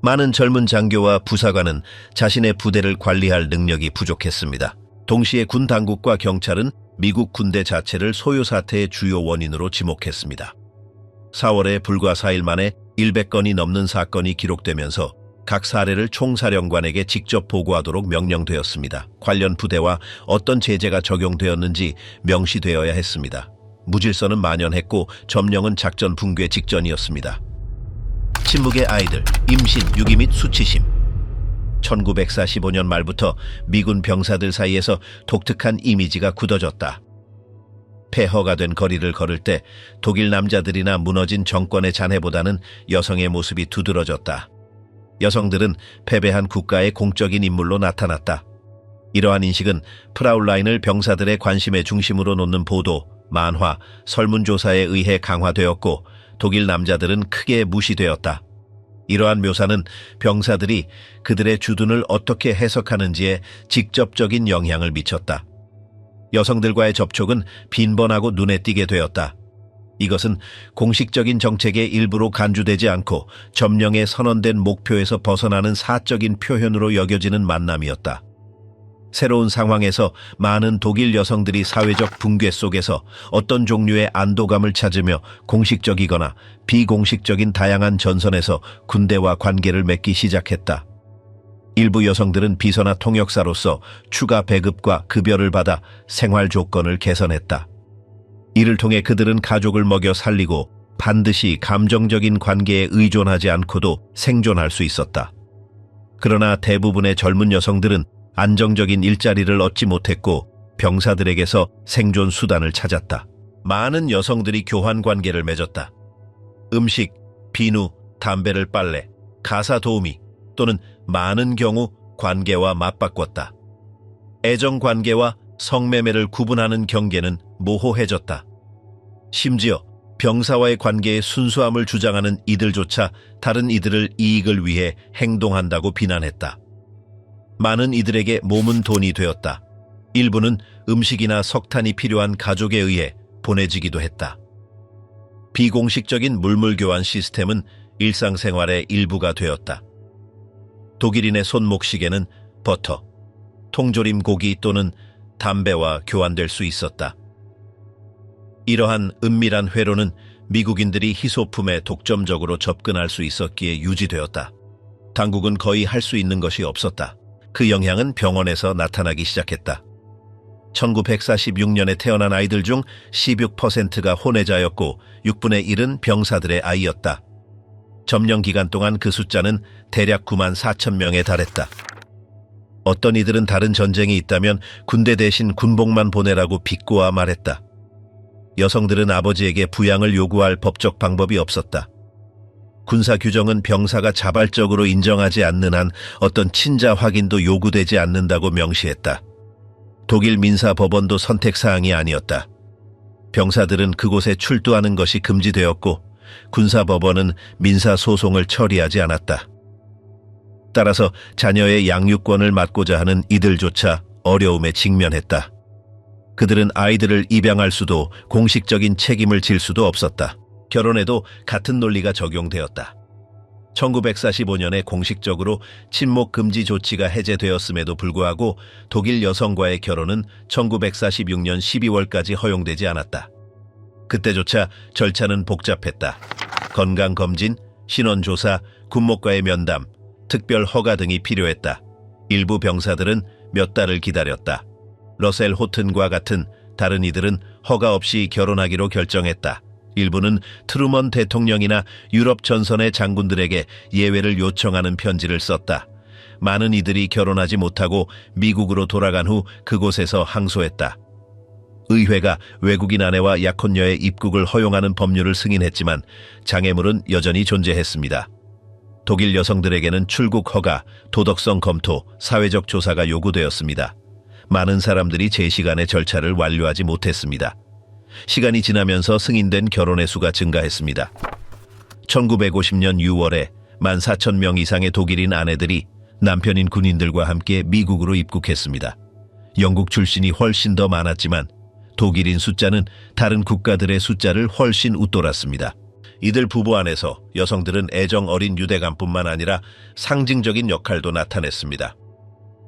많은 젊은 장교와 부사관은 자신의 부대를 관리할 능력이 부족했습니다. 동시에 군 당국과 경찰은 미국 군대 자체를 소요 사태의 주요 원인으로 지목했습니다. 4월에 불과 4일 만에 100건이 넘는 사건이 기록되면서 각 사례를 총사령관에게 직접 보고하도록 명령되었습니다. 관련 부대와 어떤 제재가 적용되었는지 명시되어야 했습니다. 무질서는 만연했고 점령은 작전 붕괴 직전이었습니다. 침묵의 아이들, 임신, 유기 및 수치심. 1945년 말부터 미군 병사들 사이에서 독특한 이미지가 굳어졌다. 폐허가 된 거리를 걸을 때 독일 남자들이나 무너진 정권의 자네보다는 여성의 모습이 두드러졌다. 여성들은 패배한 국가의 공적인 인물로 나타났다. 이러한 인식은 프라울라인을 병사들의 관심의 중심으로 놓는 보도, 만화, 설문조사에 의해 강화되었고 독일 남자들은 크게 무시되었다. 이러한 묘사는 병사들이 그들의 주둔을 어떻게 해석하는지에 직접적인 영향을 미쳤다. 여성들과의 접촉은 빈번하고 눈에 띄게 되었다. 이것은 공식적인 정책의 일부로 간주되지 않고 점령에 선언된 목표에서 벗어나는 사적인 표현으로 여겨지는 만남이었다. 새로운 상황에서 많은 독일 여성들이 사회적 붕괴 속에서 어떤 종류의 안도감을 찾으며 공식적이거나 비공식적인 다양한 전선에서 군대와 관계를 맺기 시작했다. 일부 여성들은 비서나 통역사로서 추가 배급과 급여를 받아 생활 조건을 개선했다. 이를 통해 그들은 가족을 먹여 살리고 반드시 감정적인 관계에 의존하지 않고도 생존할 수 있었다. 그러나 대부분의 젊은 여성들은 안정적인 일자리를 얻지 못했고 병사들에게서 생존 수단을 찾았다. 많은 여성들이 교환 관계를 맺었다. 음식, 비누, 담배를 빨래, 가사 도우미 또는 많은 경우 관계와 맞바꿨다. 애정 관계와 성매매를 구분하는 경계는 모호해졌다. 심지어 병사와의 관계의 순수함을 주장하는 이들조차 다른 이들을 이익을 위해 행동한다고 비난했다. 많은 이들에게 몸은 돈이 되었다. 일부는 음식이나 석탄이 필요한 가족에 의해 보내지기도 했다. 비공식적인 물물 교환 시스템은 일상생활의 일부가 되었다. 독일인의 손목시계는 버터, 통조림 고기 또는 담배와 교환될 수 있었다. 이러한 은밀한 회로는 미국인들이 희소품에 독점적으로 접근할 수 있었기에 유지되었다. 당국은 거의 할 수 있는 것이 없었다. 그 영향은 병원에서 나타나기 시작했다. 1946년에 태어난 아이들 중 16%가 혼외자였고 6분의 1은 병사들의 아이였다. 점령 기간 동안 그 숫자는 대략 9만 4천 명에 달했다. 어떤 이들은 다른 전쟁이 있다면 군대 대신 군복만 보내라고 비꼬아 말했다. 여성들은 아버지에게 부양을 요구할 법적 방법이 없었다. 군사 규정은 병사가 자발적으로 인정하지 않는 한 어떤 친자 확인도 요구되지 않는다고 명시했다. 독일 민사법원도 선택사항이 아니었다. 병사들은 그곳에 출두하는 것이 금지되었고 군사법원은 민사소송을 처리하지 않았다. 따라서 자녀의 양육권을 맡고자 하는 이들조차 어려움에 직면했다. 그들은 아이들을 입양할 수도 공식적인 책임을 질 수도 없었다. 결혼에도 같은 논리가 적용되었다. 1945년에 공식적으로 친목 금지 조치가 해제되었음에도 불구하고 독일 여성과의 결혼은 1946년 12월까지 허용되지 않았다. 그때조차 절차는 복잡했다. 건강검진, 신원조사, 군목과의 면담, 특별 허가 등이 필요했다. 일부 병사들은 몇 달을 기다렸다. 러셀 호튼과 같은 다른 이들은 허가 없이 결혼하기로 결정했다. 일부는 트루먼 대통령이나 유럽 전선의 장군들에게 예외를 요청하는 편지를 썼다. 많은 이들이 결혼하지 못하고 미국으로 돌아간 후 그곳에서 항소했다. 의회가 외국인 아내와 약혼녀의 입국을 허용하는 법률을 승인했지만 장애물은 여전히 존재했습니다. 독일 여성들에게는 출국 허가, 도덕성 검토, 사회적 조사가 요구되었습니다. 많은 사람들이 제 시간에 절차를 완료하지 못했습니다. 시간이 지나면서 승인된 결혼의 수가 증가했습니다. 1950년 6월에 14,000명 이상의 독일인 아내들이 남편인 군인들과 함께 미국으로 입국했습니다. 영국 출신이 훨씬 더 많았지만 독일인 숫자는 다른 국가들의 숫자를 훨씬 웃돌았습니다. 이들 부부 안에서 여성들은 애정 어린 유대감뿐만 아니라 상징적인 역할도 나타냈습니다.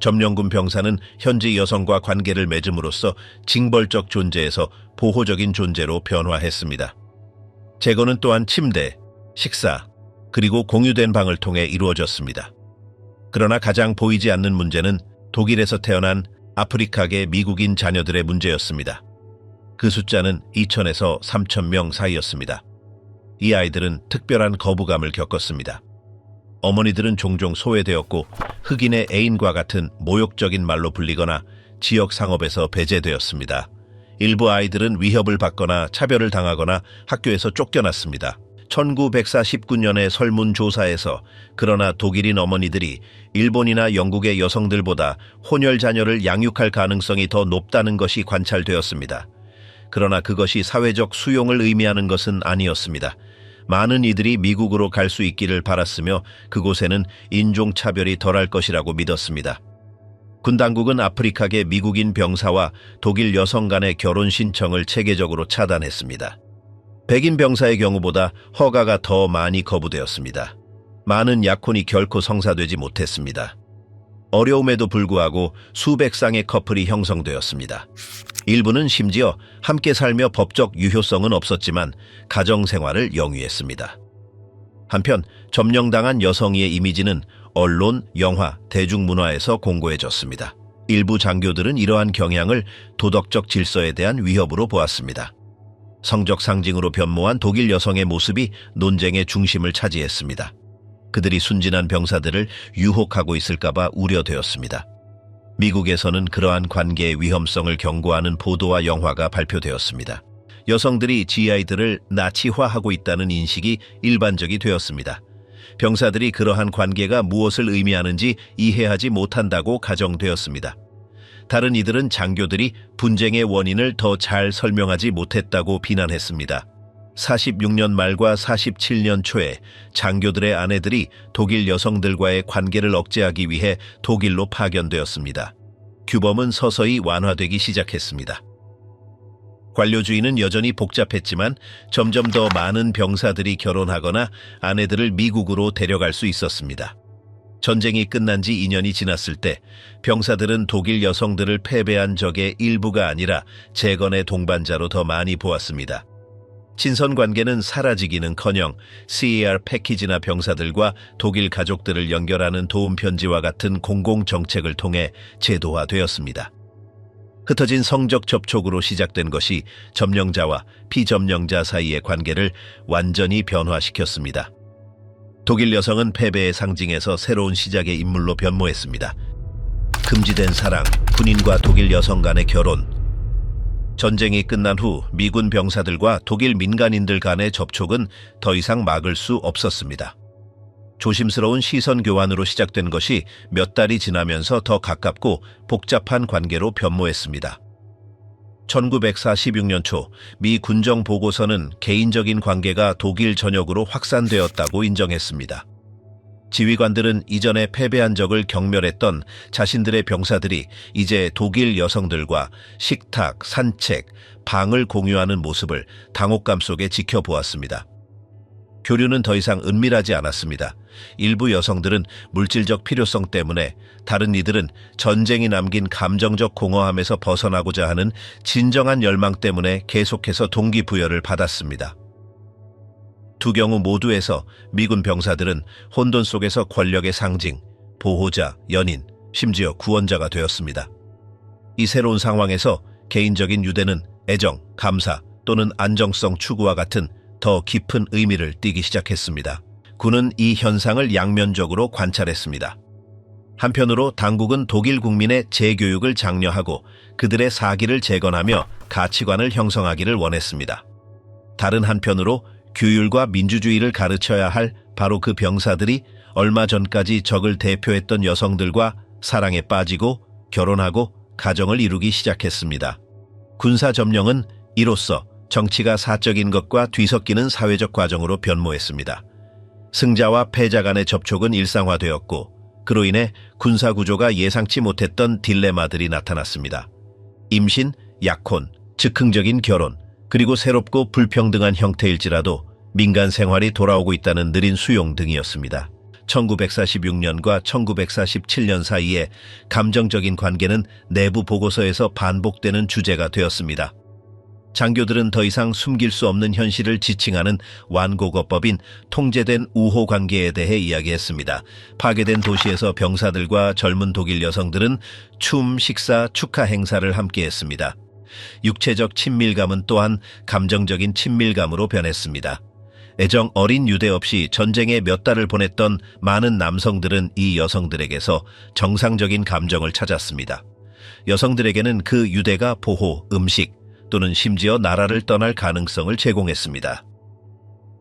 점령군 병사는 현지 여성과 관계를 맺음으로써 징벌적 존재에서 보호적인 존재로 변화했습니다. 제거는 또한 침대, 식사, 그리고 공유된 방을 통해 이루어졌습니다. 그러나 가장 보이지 않는 문제는 독일에서 태어난 아프리카계 미국인 자녀들의 문제였습니다. 그 숫자는 2,000에서 3,000명 사이였습니다. 이 아이들은 특별한 거부감을 겪었습니다. 어머니들은 종종 소외되었고 흑인의 애인과 같은 모욕적인 말로 불리거나 지역 상업에서 배제되었습니다. 일부 아이들은 위협을 받거나 차별을 당하거나 학교에서 쫓겨났습니다. 1949년의 설문조사에서 그러나 독일인 어머니들이 일본이나 영국의 여성들보다 혼혈 자녀를 양육할 가능성이 더 높다는 것이 관찰되었습니다. 그러나 그것이 사회적 수용을 의미하는 것은 아니었습니다. 많은 이들이 미국으로 갈 수 있기를 바랐으며 그곳에는 인종차별이 덜할 것이라고 믿었습니다. 군 당국은 아프리카계 미국인 병사와 독일 여성 간의 결혼 신청을 체계적으로 차단했습니다. 백인 병사의 경우보다 허가가 더 많이 거부되었습니다. 많은 약혼이 결코 성사되지 못했습니다. 어려움에도 불구하고 수백 쌍의 커플이 형성되었습니다. 일부는 심지어 함께 살며 법적 유효성은 없었지만 가정생활을 영위했습니다. 한편 점령당한 여성의 이미지는 언론, 영화, 대중문화에서 공고해졌습니다. 일부 장교들은 이러한 경향을 도덕적 질서에 대한 위협으로 보았습니다. 성적 상징으로 변모한 독일 여성의 모습이 논쟁의 중심을 차지했습니다. 그들이 순진한 병사들을 유혹하고 있을까봐 우려되었습니다. 미국에서는 그러한 관계의 위험성을 경고하는 보도와 영화가 발표되었습니다. 여성들이 GI들을 나치화하고 있다는 인식이 일반적이 되었습니다. 병사들이 그러한 관계가 무엇을 의미하는지 이해하지 못한다고 가정되었습니다. 다른 이들은 장교들이 분쟁의 원인을 더 잘 설명하지 못했다고 비난했습니다. 46년 말과 47년 초에 장교들의 아내들이 독일 여성들과의 관계를 억제하기 위해 독일로 파견되었습니다. 규범은 서서히 완화되기 시작했습니다. 관료주의는 여전히 복잡했지만 점점 더 많은 병사들이 결혼하거나 아내들을 미국으로 데려갈 수 있었습니다. 전쟁이 끝난 지 2년이 지났을 때 병사들은 독일 여성들을 패배한 적의 일부가 아니라 재건의 동반자로 더 많이 보았습니다. 친선 관계는 사라지기는커녕 CAR 패키지나 병사들과 독일 가족들을 연결하는 도움 편지와 같은 공공정책을 통해 제도화되었습니다. 흩어진 성적 접촉으로 시작된 것이 점령자와 피점령자 사이의 관계를 완전히 변화시켰습니다. 독일 여성은 패배의 상징에서 새로운 시작의 인물로 변모했습니다. 금지된 사랑, 군인과 독일 여성 간의 결혼. 전쟁이 끝난 후 미군 병사들과 독일 민간인들 간의 접촉은 더 이상 막을 수 없었습니다. 조심스러운 시선 교환으로 시작된 것이 몇 달이 지나면서 더 가깝고 복잡한 관계로 변모했습니다. 1946년 초 미 군정 보고서는 개인적인 관계가 독일 전역으로 확산되었다고 인정했습니다. 지휘관들은 이전에 패배한 적을 경멸했던 자신들의 병사들이 이제 독일 여성들과 식탁, 산책, 방을 공유하는 모습을 당혹감 속에 지켜보았습니다. 교류는 더 이상 은밀하지 않았습니다. 일부 여성들은 물질적 필요성 때문에, 다른 이들은 전쟁이 남긴 감정적 공허함에서 벗어나고자 하는 진정한 열망 때문에 계속해서 동기부여를 받았습니다. 두 경우 모두에서 미군 병사들은 혼돈 속에서 권력의 상징, 보호자, 연인, 심지어 구원자가 되었습니다. 이 새로운 상황에서 개인적인 유대는 애정, 감사 또는 안정성 추구와 같은 더 깊은 의미를 띠기 시작했습니다. 군은 이 현상을 양면적으로 관찰했습니다. 한편으로 당국은 독일 국민의 재교육을 장려하고 그들의 사기를 재건하며 가치관을 형성하기를 원했습니다. 다른 한편으로 규율과 민주주의를 가르쳐야 할 바로 그 병사들이 얼마 전까지 적을 대표했던 여성들과 사랑에 빠지고 결혼하고 가정을 이루기 시작했습니다. 군사 점령은 이로써 정치가 사적인 것과 뒤섞이는 사회적 과정으로 변모했습니다. 승자와 패자 간의 접촉은 일상화되었고 그로 인해 군사 구조가 예상치 못했던 딜레마들이 나타났습니다. 임신, 약혼, 즉흥적인 결혼, 그리고 새롭고 불평등한 형태일지라도 민간 생활이 돌아오고 있다는 느린 수용 등이었습니다. 1946년과 1947년 사이에 감정적인 관계는 내부 보고서에서 반복되는 주제가 되었습니다. 장교들은 더 이상 숨길 수 없는 현실을 지칭하는 완고거법인 통제된 우호 관계에 대해 이야기했습니다. 파괴된 도시에서 병사들과 젊은 독일 여성들은 춤, 식사, 축하 행사를 함께했습니다. 육체적 친밀감은 또한 감정적인 친밀감으로 변했습니다. 애정 어린 유대 없이 전쟁에 몇 달을 보냈던 많은 남성들은 이 여성들에게서 정상적인 감정을 찾았습니다. 여성들에게는 그 유대가 보호, 음식 또는 심지어 나라를 떠날 가능성을 제공했습니다.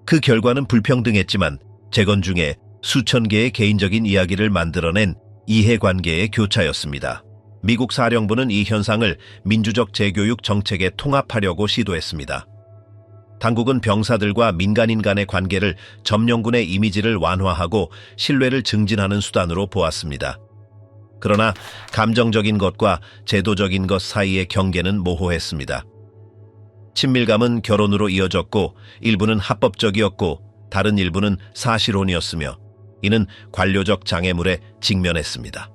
그 결과는 불평등했지만 재건 중에 수천 개의 개인적인 이야기를 만들어낸 이해관계의 교차였습니다. 미국 사령부는 이 현상을 민주적 재교육 정책에 통합하려고 시도했습니다. 당국은 병사들과 민간인 간의 관계를 점령군의 이미지를 완화하고 신뢰를 증진하는 수단으로 보았습니다. 그러나 감정적인 것과 제도적인 것 사이의 경계는 모호했습니다. 친밀감은 결혼으로 이어졌고 일부는 합법적이었고 다른 일부는 사실혼이었으며 이는 관료적 장애물에 직면했습니다.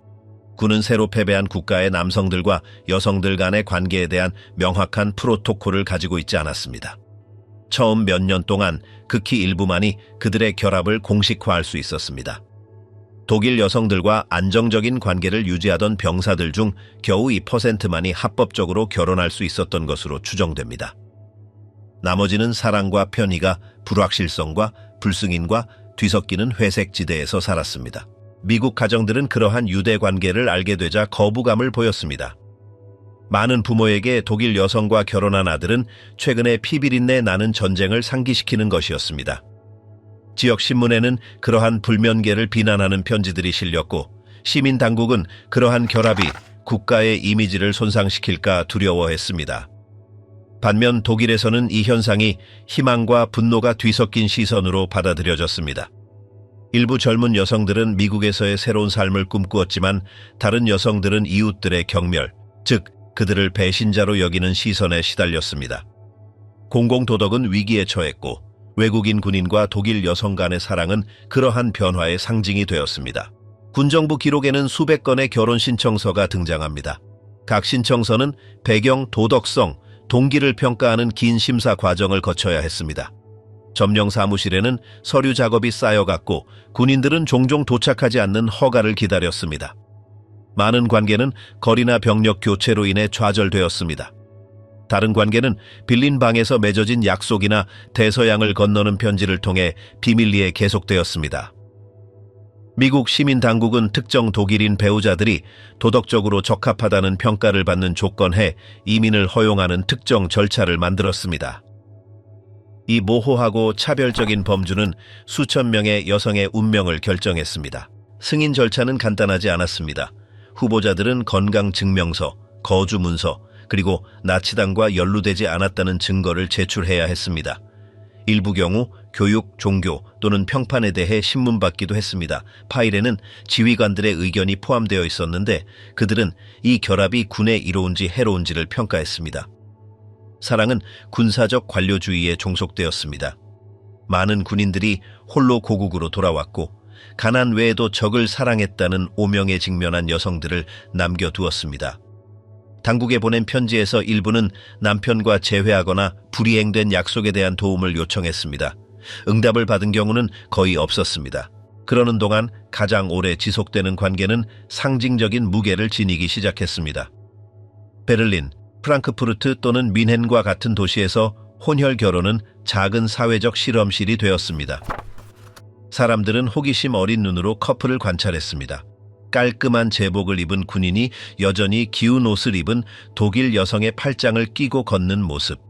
군은 새로 패배한 국가의 남성들과 여성들 간의 관계에 대한 명확한 프로토콜을 가지고 있지 않았습니다. 처음 몇 년 동안 극히 일부만이 그들의 결합을 공식화할 수 있었습니다. 독일 여성들과 안정적인 관계를 유지하던 병사들 중 겨우 2%만이 합법적으로 결혼할 수 있었던 것으로 추정됩니다. 나머지는 사랑과 편의가 불확실성과 불승인과 뒤섞이는 회색 지대에서 살았습니다. 미국 가정들은 그러한 유대 관계를 알게 되자 거부감을 보였습니다. 많은 부모에게 독일 여성과 결혼한 아들은 최근에 피비린내 나는 전쟁을 상기시키는 것이었습니다. 지역 신문에는 그러한 불면계를 비난하는 편지들이 실렸고 시민 당국은 그러한 결합이 국가의 이미지를 손상시킬까 두려워했습니다. 반면 독일에서는 이 현상이 희망과 분노가 뒤섞인 시선으로 받아들여졌습니다. 일부 젊은 여성들은 미국에서의 새로운 삶을 꿈꾸었지만 다른 여성들은 이웃들의 경멸, 즉 그들을 배신자로 여기는 시선에 시달렸습니다. 공공도덕은 위기에 처했고 외국인 군인과 독일 여성 간의 사랑은 그러한 변화의 상징이 되었습니다. 군정부 기록에는 수백 건의 결혼 신청서가 등장합니다. 각 신청서는 배경, 도덕성, 동기를 평가하는 긴 심사 과정을 거쳐야 했습니다. 점령 사무실에는 서류 작업이 쌓여갔고 군인들은 종종 도착하지 않는 허가를 기다렸습니다. 많은 관계는 거리나 병력 교체로 인해 좌절되었습니다. 다른 관계는 빌린 방에서 맺어진 약속이나 대서양을 건너는 편지를 통해 비밀리에 계속되었습니다. 미국 시민 당국은 특정 독일인 배우자들이 도덕적으로 적합하다는 평가를 받는 조건해 이민을 허용하는 특정 절차를 만들었습니다. 이 모호하고 차별적인 범주는 수천 명의 여성의 운명을 결정했습니다. 승인 절차는 간단하지 않았습니다. 후보자들은 건강증명서, 거주문서, 그리고 나치당과 연루되지 않았다는 증거를 제출해야 했습니다. 일부 경우 교육, 종교 또는 평판에 대해 신문받기도 했습니다. 파일에는 지휘관들의 의견이 포함되어 있었는데 그들은 이 결합이 군에 이로운지 해로운지를 평가했습니다. 사랑은 군사적 관료주의에 종속되었습니다. 많은 군인들이 홀로 고국으로 돌아왔고 가난 외에도 적을 사랑했다는 오명에 직면한 여성들을 남겨두었습니다. 당국에 보낸 편지에서 일부는 남편과 재회하거나 불이행된 약속에 대한 도움을 요청했습니다. 응답을 받은 경우는 거의 없었습니다. 그러는 동안 가장 오래 지속되는 관계는 상징적인 무게를 지니기 시작했습니다. 베를린, 프랑크푸르트 또는 뮌헨과 같은 도시에서 혼혈 결혼은 작은 사회적 실험실이 되었습니다. 사람들은 호기심 어린 눈으로 커플을 관찰했습니다. 깔끔한 제복을 입은 군인이 여전히 기운 옷을 입은 독일 여성의 팔짱을 끼고 걷는 모습.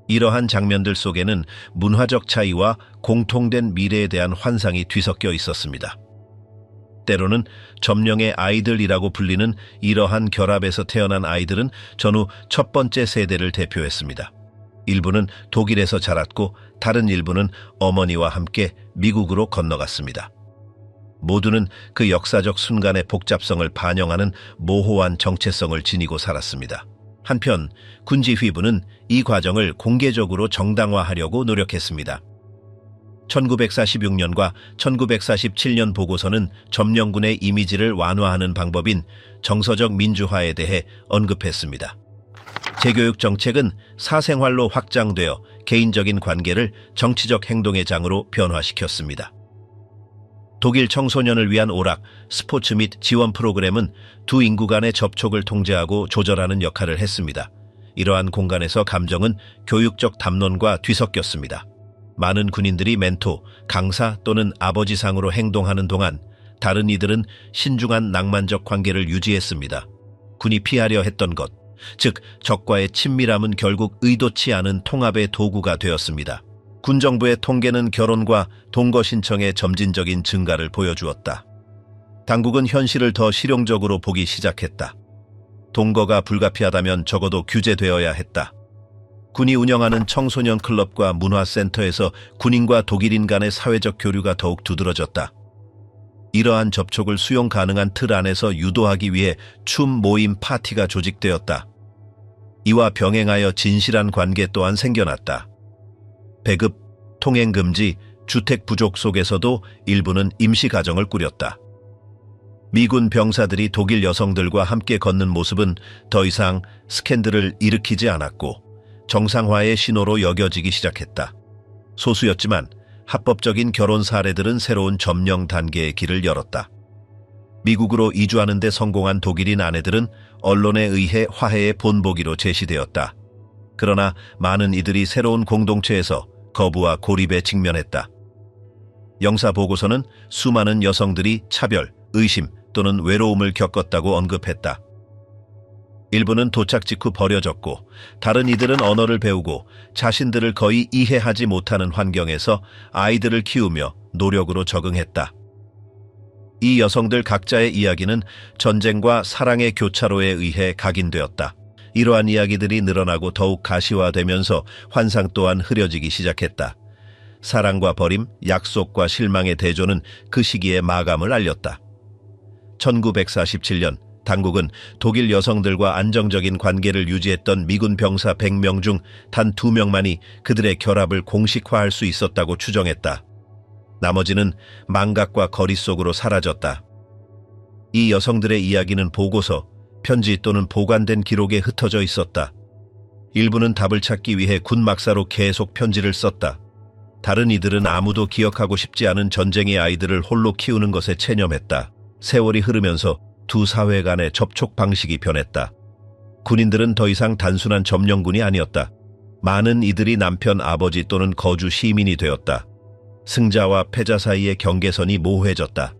이러한 장면들 속에는 문화적 차이와 공통된 미래에 대한 환상이 뒤섞여 있었습니다. 때로는 점령의 아이들이라고 불리는 이러한 결합에서 태어난 아이들은 전후 첫 번째 세대를 대표했습니다. 일부는 독일에서 자랐고 다른 일부는 어머니와 함께 미국으로 건너갔습니다. 모두는 그 역사적 순간의 복잡성을 반영하는 모호한 정체성을 지니고 살았습니다. 한편 군지휘부는 이 과정을 공개적으로 정당화하려고 노력했습니다. 1946년과 1947년 보고서는 점령군의 이미지를 완화하는 방법인 정서적 민주화에 대해 언급했습니다. 재교육 정책은 사생활로 확장되어 개인적인 관계를 정치적 행동의 장으로 변화시켰습니다. 독일 청소년을 위한 오락, 스포츠 및 지원 프로그램은 두 인구 간의 접촉을 통제하고 조절하는 역할을 했습니다. 이러한 공간에서 감정은 교육적 담론과 뒤섞였습니다. 많은 군인들이 멘토, 강사 또는 아버지상으로 행동하는 동안 다른 이들은 신중한 낭만적 관계를 유지했습니다. 군이 피하려 했던 것, 즉 적과의 친밀함은 결국 의도치 않은 통합의 도구가 되었습니다. 군정부의 통계는 결혼과 동거 신청의 점진적인 증가를 보여주었다. 당국은 현실을 더 실용적으로 보기 시작했다. 동거가 불가피하다면 적어도 규제되어야 했다. 군이 운영하는 청소년 클럽과 문화센터에서 군인과 독일인 간의 사회적 교류가 더욱 두드러졌다. 이러한 접촉을 수용 가능한 틀 안에서 유도하기 위해 춤 모임 파티가 조직되었다. 이와 병행하여 진실한 관계 또한 생겨났다. 배급, 통행금지, 주택 부족 속에서도 일부는 임시가정을 꾸렸다. 미군 병사들이 독일 여성들과 함께 걷는 모습은 더 이상 스캔들을 일으키지 않았고 정상화의 신호로 여겨지기 시작했다. 소수였지만 합법적인 결혼 사례들은 새로운 점령 단계의 길을 열었다. 미국으로 이주하는 데 성공한 독일인 아내들은 언론에 의해 화해의 본보기로 제시되었다. 그러나 많은 이들이 새로운 공동체에서 거부와 고립에 직면했다. 영사 보고서는 수많은 여성들이 차별, 의심 또는 외로움을 겪었다고 언급했다. 일부는 도착 직후 버려졌고 다른 이들은 언어를 배우고 자신들을 거의 이해하지 못하는 환경에서 아이들을 키우며 노력으로 적응했다. 이 여성들 각자의 이야기는 전쟁과 사랑의 교차로에 의해 각인되었다. 이러한 이야기들이 늘어나고 더욱 가시화되면서 환상 또한 흐려지기 시작했다. 사랑과 버림, 약속과 실망의 대조는 그 시기에 마감을 알렸다. 1947년 당국은 독일 여성들과 안정적인 관계를 유지했던 미군 병사 100명 중 단 2명만이 그들의 결합을 공식화할 수 있었다고 추정했다. 나머지는 망각과 거리 속으로 사라졌다. 이 여성들의 이야기는 보고서, 편지 또는 보관된 기록에 흩어져 있었다. 일부는 답을 찾기 위해 군 막사로 계속 편지를 썼다. 다른 이들은 아무도 기억하고 싶지 않은 전쟁의 아이들을 홀로 키우는 것에 체념했다. 세월이 흐르면서 두 사회 간의 접촉 방식이 변했다. 군인들은 더 이상 단순한 점령군이 아니었다. 많은 이들이 남편, 아버지 또는 거주 시민이 되었다. 승자와 패자 사이의 경계선이 모호해졌다.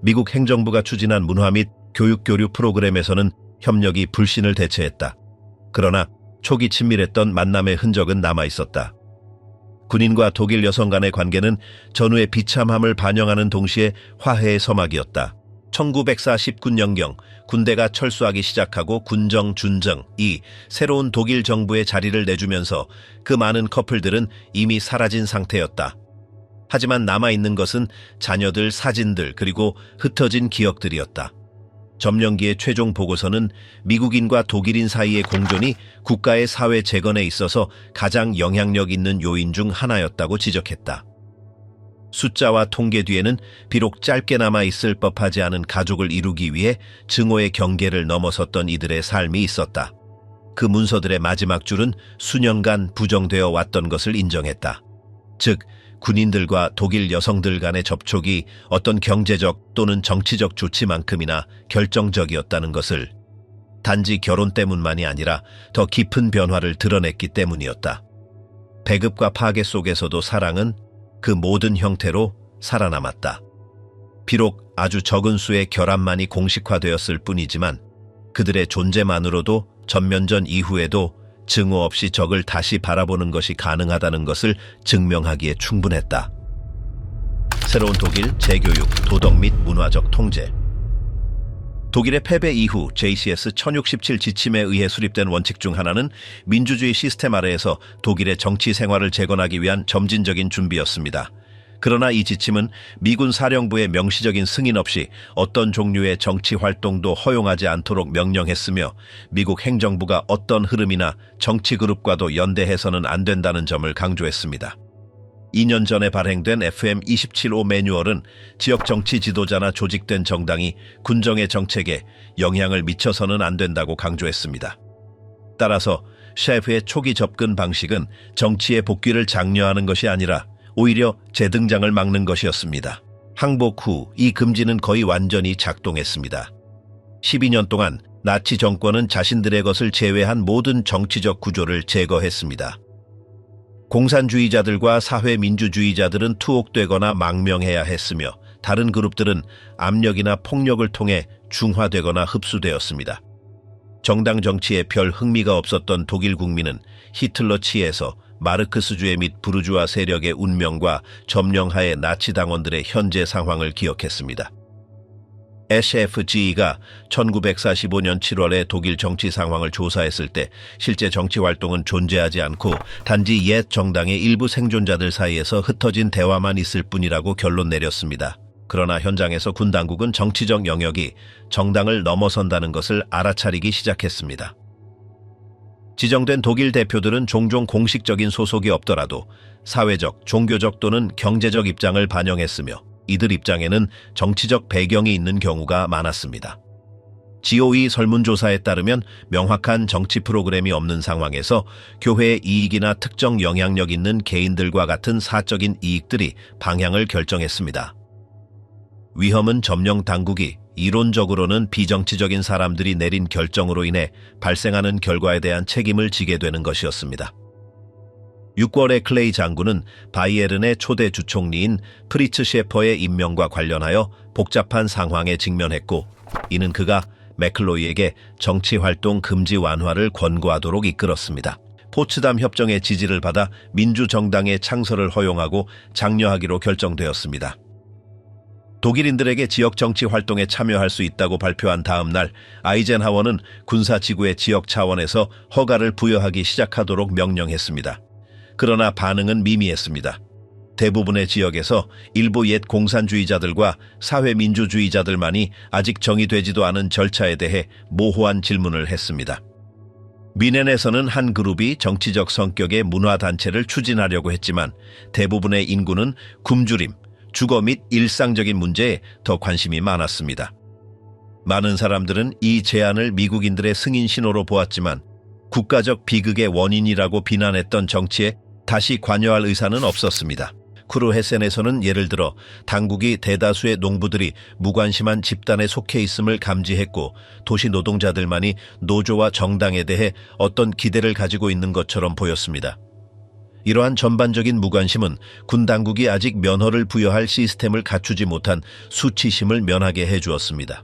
미국 행정부가 추진한 문화 및 교육 교류 프로그램에서는 협력이 불신을 대체했다. 그러나 초기 친밀했던 만남의 흔적은 남아있었다. 군인과 독일 여성 간의 관계는 전후의 비참함을 반영하는 동시에 화해의 서막이었다. 1949년경 군대가 철수하기 시작하고 군정, 준정이 새로운 독일 정부의 자리를 내주면서 그 많은 커플들은 이미 사라진 상태였다. 하지만 남아있는 것은 자녀들 사진들 그리고 흩어진 기억들이었다. 점령기의 최종 보고서는 미국인과 독일인 사이의 공존이 국가의 사회 재건에 있어서 가장 영향력 있는 요인 중 하나였다고 지적했다. 숫자와 통계 뒤에는 비록 짧게나마 있을 법하지 않은 가족을 이루기 위해 증오의 경계를 넘어섰던 이들의 삶이 있었다. 그 문서들의 마지막 줄은 수년간 부정되어 왔던 것을 인정했다. 즉, 군인들과 독일 여성들 간의 접촉이 어떤 경제적 또는 정치적 조치만큼이나 결정적이었다는 것을, 단지 결혼 때문만이 아니라 더 깊은 변화를 드러냈기 때문이었다. 배급과 파괴 속에서도 사랑은 그 모든 형태로 살아남았다. 비록 아주 적은 수의 결합만이 공식화되었을 뿐이지만 그들의 존재만으로도 전면전 이후에도 증오 없이 적을 다시 바라보는 것이 가능하다는 것을 증명하기에 충분했다. 새로운 독일 재교육, 도덕 및 문화적 통제. 독일의 패배 이후 JCS 1067 지침에 의해 수립된 원칙 중 하나는 민주주의 시스템 아래에서 독일의 정치 생활을 재건하기 위한 점진적인 준비였습니다. 그러나 이 지침은 미군 사령부의 명시적인 승인 없이 어떤 종류의 정치 활동도 허용하지 않도록 명령했으며 미국 행정부가 어떤 흐름이나 정치 그룹과도 연대해서는 안 된다는 점을 강조했습니다. 2년 전에 발행된 FM275 매뉴얼은 지역 정치 지도자나 조직된 정당이 군정의 정책에 영향을 미쳐서는 안 된다고 강조했습니다. 따라서 셰프의 초기 접근 방식은 정치의 복귀를 장려하는 것이 아니라 오히려 재등장을 막는 것이었습니다. 항복 후 이 금지는 거의 완전히 작동했습니다. 12년 동안 나치 정권은 자신들의 것을 제외한 모든 정치적 구조를 제거했습니다. 공산주의자들과 사회민주주의자들은 투옥되거나 망명해야 했으며 다른 그룹들은 압력이나 폭력을 통해 중화되거나 흡수되었습니다. 정당 정치에 별 흥미가 없었던 독일 국민은 히틀러 치에서 마르크스주의 및 부르주아 세력의 운명과 점령하에 나치 당원들의 현재 상황을 기억했습니다. SFGE가 1945년 7월에 독일 정치 상황을 조사했을 때 실제 정치 활동은 존재하지 않고 단지 옛 정당의 일부 생존자들 사이에서 흩어진 대화만 있을 뿐이라고 결론 내렸습니다. 그러나 현장에서 군 당국은 정치적 영역이 정당을 넘어선다는 것을 알아차리기 시작했습니다. 지정된 독일 대표들은 종종 공식적인 소속이 없더라도 사회적, 종교적 또는 경제적 입장을 반영했으며 이들 입장에는 정치적 배경이 있는 경우가 많았습니다. GOE 설문조사에 따르면 명확한 정치 프로그램이 없는 상황에서 교회의 이익이나 특정 영향력 있는 개인들과 같은 사적인 이익들이 방향을 결정했습니다. 위험은 점령 당국이 이론적으로는 비정치적인 사람들이 내린 결정으로 인해 발생하는 결과에 대한 책임을 지게 되는 것이었습니다. 6월에 클레이 장군은 바이에른의 초대 주총리인 프리츠 셰퍼의 임명과 관련하여 복잡한 상황에 직면했고 이는 그가 맥클로이에게 정치활동 금지 완화를 권고하도록 이끌었습니다. 포츠담 협정의 지지를 받아 민주정당의 창설을 허용하고 장려하기로 결정되었습니다. 독일인들에게 지역 정치 활동에 참여할 수 있다고 발표한 다음 날 아이젠하워는 군사지구의 지역 차원에서 허가를 부여하기 시작하도록 명령했습니다. 그러나 반응은 미미했습니다. 대부분의 지역에서 일부 옛 공산주의자들과 사회민주주의자들만이 아직 정의되지도 않은 절차에 대해 모호한 질문을 했습니다. 미넨에서는 한 그룹이 정치적 성격의 문화단체를 추진하려고 했지만 대부분의 인구는 굶주림, 주거 및 일상적인 문제에 더 관심이 많았습니다. 많은 사람들은 이 제안을 미국인들의 승인 신호로 보았지만 국가적 비극의 원인이라고 비난했던 정치에 다시 관여할 의사는 없었습니다. 쿠르헤센에서는 예를 들어 당국이 대다수의 농부들이 무관심한 집단에 속해 있음을 감지했고 도시 노동자들만이 노조와 정당에 대해 어떤 기대를 가지고 있는 것처럼 보였습니다. 이러한 전반적인 무관심은 군 당국이 아직 면허를 부여할 시스템을 갖추지 못한 수치심을 면하게 해주었습니다.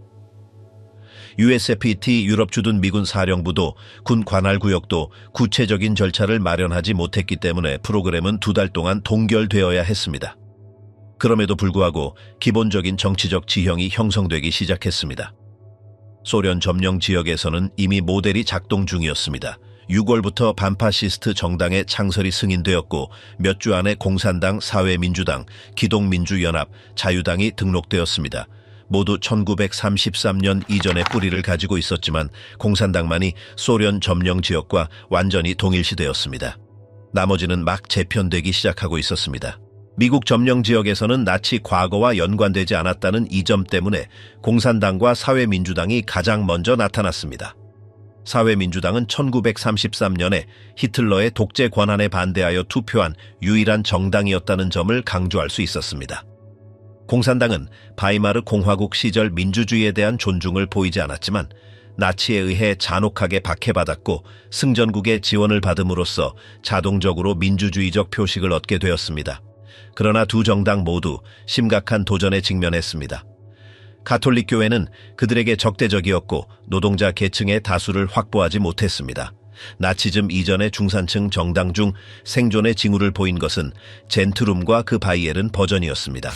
USAPT 유럽 주둔 미군 사령부도 군 관할 구역도 구체적인 절차를 마련하지 못했기 때문에 프로그램은 2달 동안 동결되어야 했습니다. 그럼에도 불구하고 기본적인 정치적 지형이 형성되기 시작했습니다. 소련 점령 지역에서는 이미 모델이 작동 중이었습니다. 6월부터 반파시스트 정당의 창설이 승인되었고 몇 주 안에 공산당, 사회민주당, 기동민주연합, 자유당이 등록되었습니다. 모두 1933년 이전의 뿌리를 가지고 있었지만 공산당만이 소련 점령 지역과 완전히 동일시되었습니다. 나머지는 막 재편되기 시작하고 있었습니다. 미국 점령 지역에서는 나치 과거와 연관되지 않았다는 이 점 때문에 공산당과 사회민주당이 가장 먼저 나타났습니다. 사회민주당은 1933년에 히틀러의 독재 권한에 반대하여 투표한 유일한 정당이었다는 점을 강조할 수 있었습니다. 공산당은 바이마르 공화국 시절 민주주의에 대한 존중을 보이지 않았지만 나치에 의해 잔혹하게 박해받았고 승전국의 지원을 받음으로써 자동적으로 민주주의적 표식을 얻게 되었습니다. 그러나 두 정당 모두 심각한 도전에 직면했습니다. 가톨릭 교회는 그들에게 적대적이었고 노동자 계층의 다수를 확보하지 못했습니다. 나치즘 이전의 중산층 정당 중 생존의 징후를 보인 것은 젠트룸과 그 바이에른 버전이었습니다.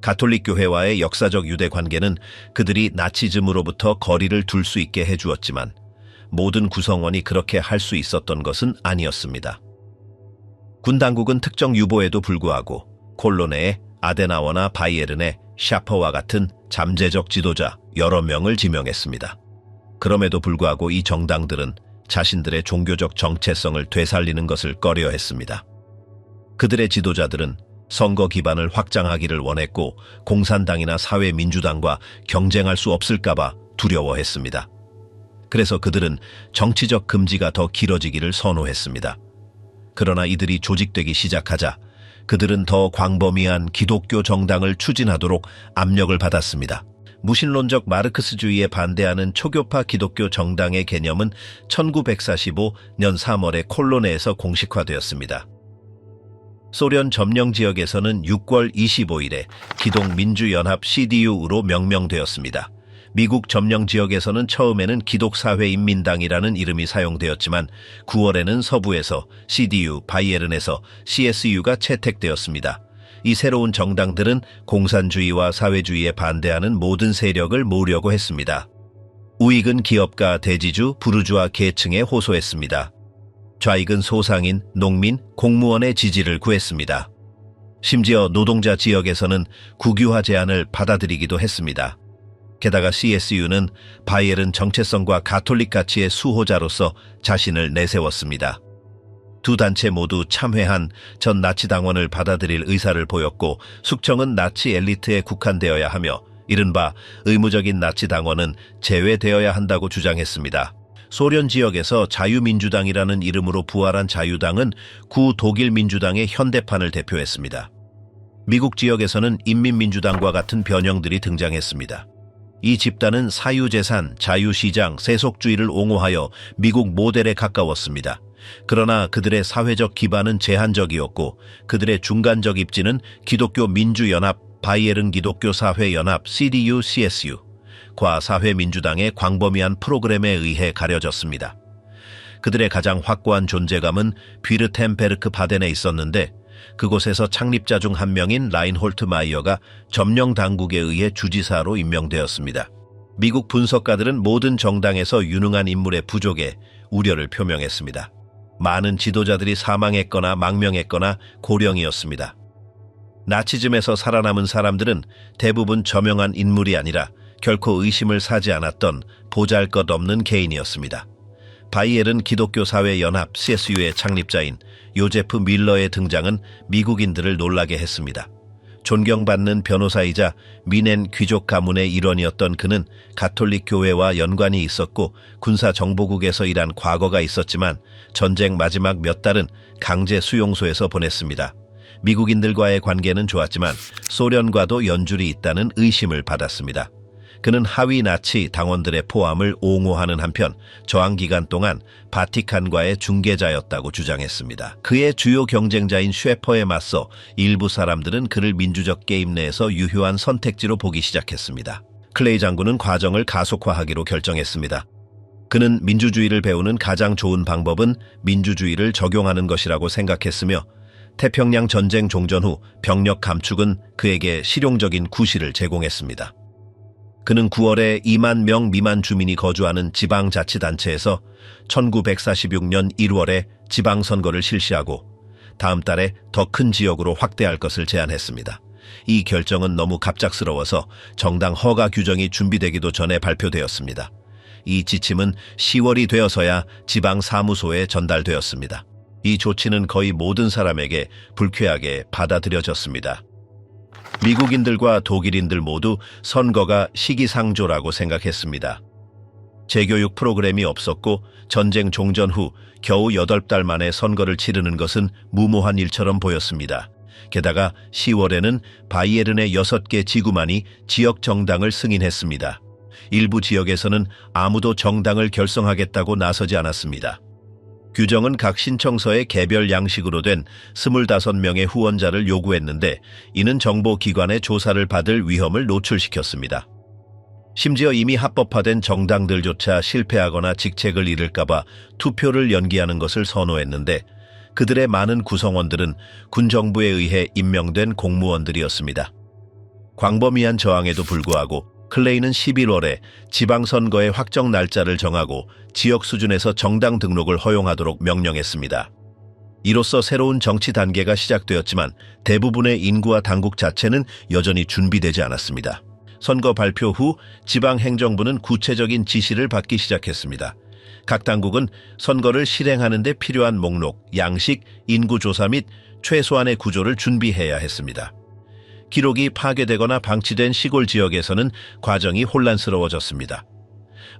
가톨릭 교회와의 역사적 유대 관계는 그들이 나치즘으로부터 거리를 둘 수 있게 해주었지만 모든 구성원이 그렇게 할 수 있었던 것은 아니었습니다. 군 당국은 특정 유보에도 불구하고 콜로네의 아데나워나 바이에른의 샤퍼와 같은 잠재적 지도자 여러 명을 지명했습니다. 그럼에도 불구하고 이 정당들은 자신들의 종교적 정체성을 되살리는 것을 꺼려했습니다. 그들의 지도자들은 선거 기반을 확장하기를 원했고 공산당이나 사회민주당과 경쟁할 수 없을까봐 두려워했습니다. 그래서 그들은 정치적 금지가 더 길어지기를 선호했습니다. 그러나 이들이 조직되기 시작하자 그들은 더 광범위한 기독교 정당을 추진하도록 압력을 받았습니다. 무신론적 마르크스주의에 반대하는 초교파 기독교 정당의 개념은 1945년 3월에 콜로네에서 공식화되었습니다. 소련 점령 지역에서는 6월 25일에 기독민주연합 CDU로 명명되었습니다. 미국 점령 지역에서는 처음에는 기독사회인민당이라는 이름이 사용되었지만 9월에는 서부에서 CDU, 바이에른에서 CSU가 채택되었습니다. 이 새로운 정당들은 공산주의와 사회주의에 반대하는 모든 세력을 모으려고 했습니다. 우익은 기업가, 대지주, 부르주아 계층에 호소했습니다. 좌익은 소상인, 농민, 공무원의 지지를 구했습니다. 심지어 노동자 지역에서는 국유화 제안을 받아들이기도 했습니다. 게다가 CSU는 바이에른 정체성과 가톨릭 가치의 수호자로서 자신을 내세웠습니다. 두 단체 모두 참회한 전 나치 당원을 받아들일 의사를 보였고 숙청은 나치 엘리트에 국한되어야 하며 이른바 의무적인 나치 당원은 제외되어야 한다고 주장했습니다. 소련 지역에서 자유민주당이라는 이름으로 부활한 자유당은 구 독일 민주당의 현대판을 대표했습니다. 미국 지역에서는 인민민주당과 같은 변형들이 등장했습니다. 이 집단은 사유재산, 자유시장, 세속주의를 옹호하여 미국 모델에 가까웠습니다. 그러나 그들의 사회적 기반은 제한적이었고 그들의 중간적 입지는 기독교 민주연합, 바이에른 기독교 사회연합, CDU, CSU, 과 사회민주당의 광범위한 프로그램에 의해 가려졌습니다. 그들의 가장 확고한 존재감은 뷰르텐베르크 바덴에 있었는데 그곳에서 창립자 중 한 명인 라인홀트 마이어가 점령 당국에 의해 주지사로 임명되었습니다. 미국 분석가들은 모든 정당에서 유능한 인물의 부족에 우려를 표명했습니다. 많은 지도자들이 사망했거나 망명했거나 고령이었습니다. 나치즘에서 살아남은 사람들은 대부분 저명한 인물이 아니라 결코 의심을 사지 않았던 보잘것없는 개인이었습니다. 바이에른 기독교 사회연합 CSU의 창립자인 요제프 밀러의 등장은 미국인들을 놀라게 했습니다. 존경받는 변호사이자 미넨 귀족 가문의 일원이었던 그는 가톨릭 교회와 연관이 있었고 군사정보국에서 일한 과거가 있었지만 전쟁 마지막 몇 달은 강제 수용소에서 보냈습니다. 미국인들과의 관계는 좋았지만 소련과도 연줄이 있다는 의심을 받았습니다. 그는 하위 나치 당원들의 포함을 옹호하는 한편 저항기간 동안 바티칸과의 중개자였다고 주장했습니다. 그의 주요 경쟁자인 쉐퍼에 맞서 일부 사람들은 그를 민주적 게임 내에서 유효한 선택지로 보기 시작했습니다. 클레이 장군은 과정을 가속화하기로 결정했습니다. 그는 민주주의를 배우는 가장 좋은 방법은 민주주의를 적용하는 것이라고 생각했으며 태평양 전쟁 종전 후 병력 감축은 그에게 실용적인 구실을 제공했습니다. 그는 9월에 2만 명 미만 주민이 거주하는 지방자치단체에서 1946년 1월에 지방선거를 실시하고 다음 달에 더 큰 지역으로 확대할 것을 제안했습니다. 이 결정은 너무 갑작스러워서 정당 허가 규정이 준비되기도 전에 발표되었습니다. 이 지침은 10월이 되어서야 지방사무소에 전달되었습니다. 이 조치는 거의 모든 사람에게 불쾌하게 받아들여졌습니다. 미국인들과 독일인들 모두 선거가 시기상조라고 생각했습니다. 재교육 프로그램이 없었고 전쟁 종전 후 겨우 8달 만에 선거를 치르는 것은 무모한 일처럼 보였습니다. 게다가 10월에는 바이에른의 6개 지구만이 지역 정당을 승인했습니다. 일부 지역에서는 아무도 정당을 결성하겠다고 나서지 않았습니다. 규정은 각 신청서에 개별 양식으로 된 25명의 후원자를 요구했는데 이는 정보기관의 조사를 받을 위험을 노출시켰습니다. 심지어 이미 합법화된 정당들조차 실패하거나 직책을 잃을까봐 투표를 연기하는 것을 선호했는데 그들의 많은 구성원들은 군정부에 의해 임명된 공무원들이었습니다. 광범위한 저항에도 불구하고 클레이는 11월에 지방선거의 확정 날짜를 정하고 지역 수준에서 정당 등록을 허용하도록 명령했습니다. 이로써 새로운 정치 단계가 시작되었지만 대부분의 인구와 당국 자체는 여전히 준비되지 않았습니다. 선거 발표 후 지방행정부는 구체적인 지시를 받기 시작했습니다. 각 당국은 선거를 실행하는 데 필요한 목록, 양식, 인구조사 및 최소한의 구조를 준비해야 했습니다. 기록이 파괴되거나 방치된 시골 지역에서는 과정이 혼란스러워졌습니다.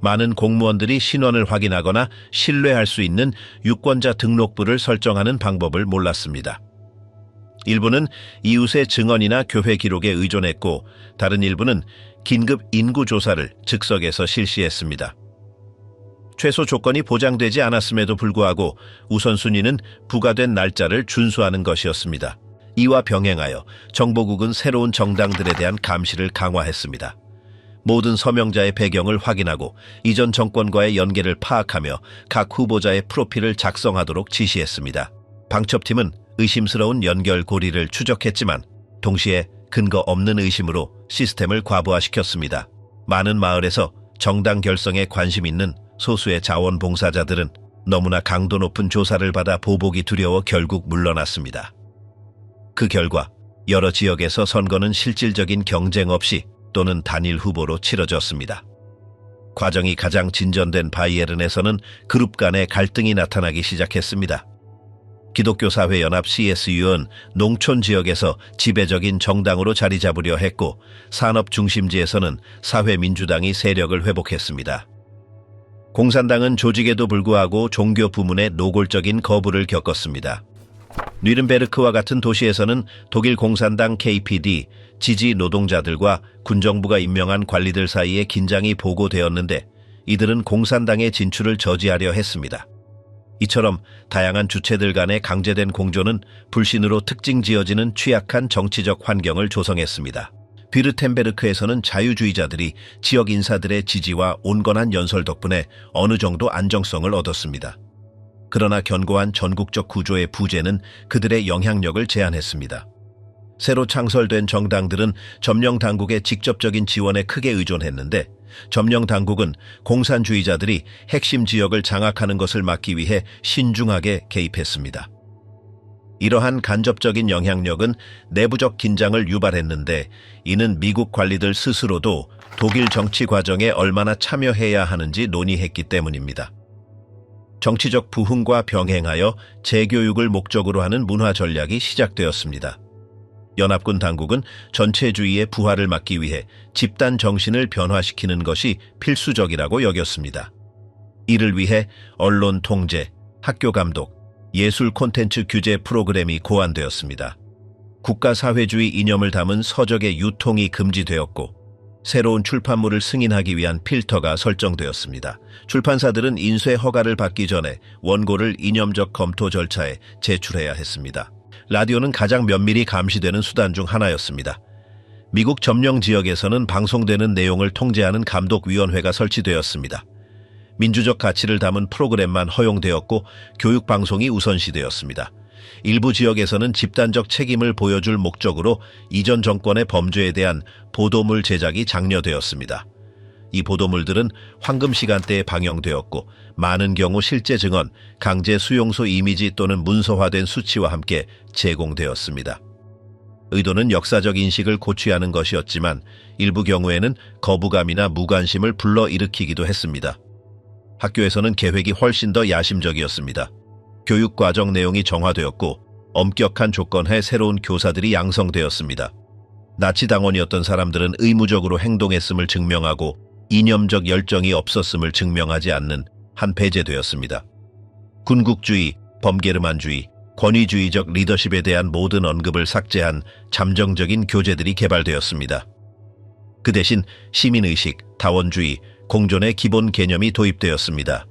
많은 공무원들이 신원을 확인하거나 신뢰할 수 있는 유권자 등록부를 설정하는 방법을 몰랐습니다. 일부는 이웃의 증언이나 교회 기록에 의존했고 다른 일부는 긴급 인구조사를 즉석에서 실시했습니다. 최소 조건이 보장되지 않았음에도 불구하고 우선순위는 부과된 날짜를 준수하는 것이었습니다. 이와 병행하여 정보국은 새로운 정당들에 대한 감시를 강화했습니다. 모든 서명자의 배경을 확인하고 이전 정권과의 연계를 파악하며 각 후보자의 프로필을 작성하도록 지시했습니다. 방첩팀은 의심스러운 연결고리를 추적했지만 동시에 근거 없는 의심으로 시스템을 과부하시켰습니다. 많은 마을에서 정당 결성에 관심 있는 소수의 자원봉사자들은 너무나 강도 높은 조사를 받아 보복이 두려워 결국 물러났습니다. 그 결과 여러 지역에서 선거는 실질적인 경쟁 없이 또는 단일 후보로 치러졌습니다. 과정이 가장 진전된 바이에른에서는 그룹 간의 갈등이 나타나기 시작했습니다. 기독교사회연합 CSU는 농촌 지역에서 지배적인 정당으로 자리 잡으려 했고 산업 중심지에서는 사회민주당이 세력을 회복했습니다. 공산당은 조직에도 불구하고 종교 부문의 노골적인 거부를 겪었습니다. 뉘른베르크와 같은 도시에서는 독일 공산당 KPD 지지 노동자들과 군정부가 임명한 관리들 사이에 긴장이 보고되었는데 이들은 공산당의 진출을 저지하려 했습니다. 이처럼 다양한 주체들 간의 강제된 공조는 불신으로 특징 지어지는 취약한 정치적 환경을 조성했습니다. 비르텐베르크에서는 자유주의자들이 지역 인사들의 지지와 온건한 연설 덕분에 어느 정도 안정성을 얻었습니다. 그러나 견고한 전국적 구조의 부재는 그들의 영향력을 제한했습니다. 새로 창설된 정당들은 점령 당국의 직접적인 지원에 크게 의존했는데 점령 당국은 공산주의자들이 핵심 지역을 장악하는 것을 막기 위해 신중하게 개입했습니다. 이러한 간접적인 영향력은 내부적 긴장을 유발했는데 이는 미국 관리들 스스로도 독일 정치 과정에 얼마나 참여해야 하는지 논의했기 때문입니다. 정치적 부흥과 병행하여 재교육을 목적으로 하는 문화 전략이 시작되었습니다. 연합군 당국은 전체주의의 부활을 막기 위해 집단 정신을 변화시키는 것이 필수적이라고 여겼습니다. 이를 위해 언론 통제, 학교 감독, 예술 콘텐츠 규제 프로그램이 고안되었습니다. 국가사회주의 이념을 담은 서적의 유통이 금지되었고 새로운 출판물을 승인하기 위한 필터가 설정되었습니다. 출판사들은 인쇄 허가를 받기 전에 원고를 이념적 검토 절차에 제출해야 했습니다. 라디오는 가장 면밀히 감시되는 수단 중 하나였습니다. 미국 점령 지역에서는 방송되는 내용을 통제하는 감독위원회가 설치되었습니다. 민주적 가치를 담은 프로그램만 허용되었고 교육 방송이 우선시되었습니다. 일부 지역에서는 집단적 책임을 보여줄 목적으로 이전 정권의 범죄에 대한 보도물 제작이 장려되었습니다. 이 보도물들은 황금 시간대에 방영되었고 많은 경우 실제 증언, 강제 수용소 이미지 또는 문서화된 수치와 함께 제공되었습니다. 의도는 역사적 인식을 고취하는 것이었지만 일부 경우에는 거부감이나 무관심을 불러일으키기도 했습니다. 학교에서는 계획이 훨씬 더 야심적이었습니다. 교육 과정 내용이 정화되었고 엄격한 조건하에 새로운 교사들이 양성되었습니다. 나치 당원이었던 사람들은 의무적으로 행동했음을 증명하고 이념적 열정이 없었음을 증명하지 않는 한 배제되었습니다. 군국주의, 범게르만주의, 권위주의적 리더십에 대한 모든 언급을 삭제한 잠정적인 교재들이 개발되었습니다. 그 대신 시민의식, 다원주의, 공존의 기본 개념이 도입되었습니다.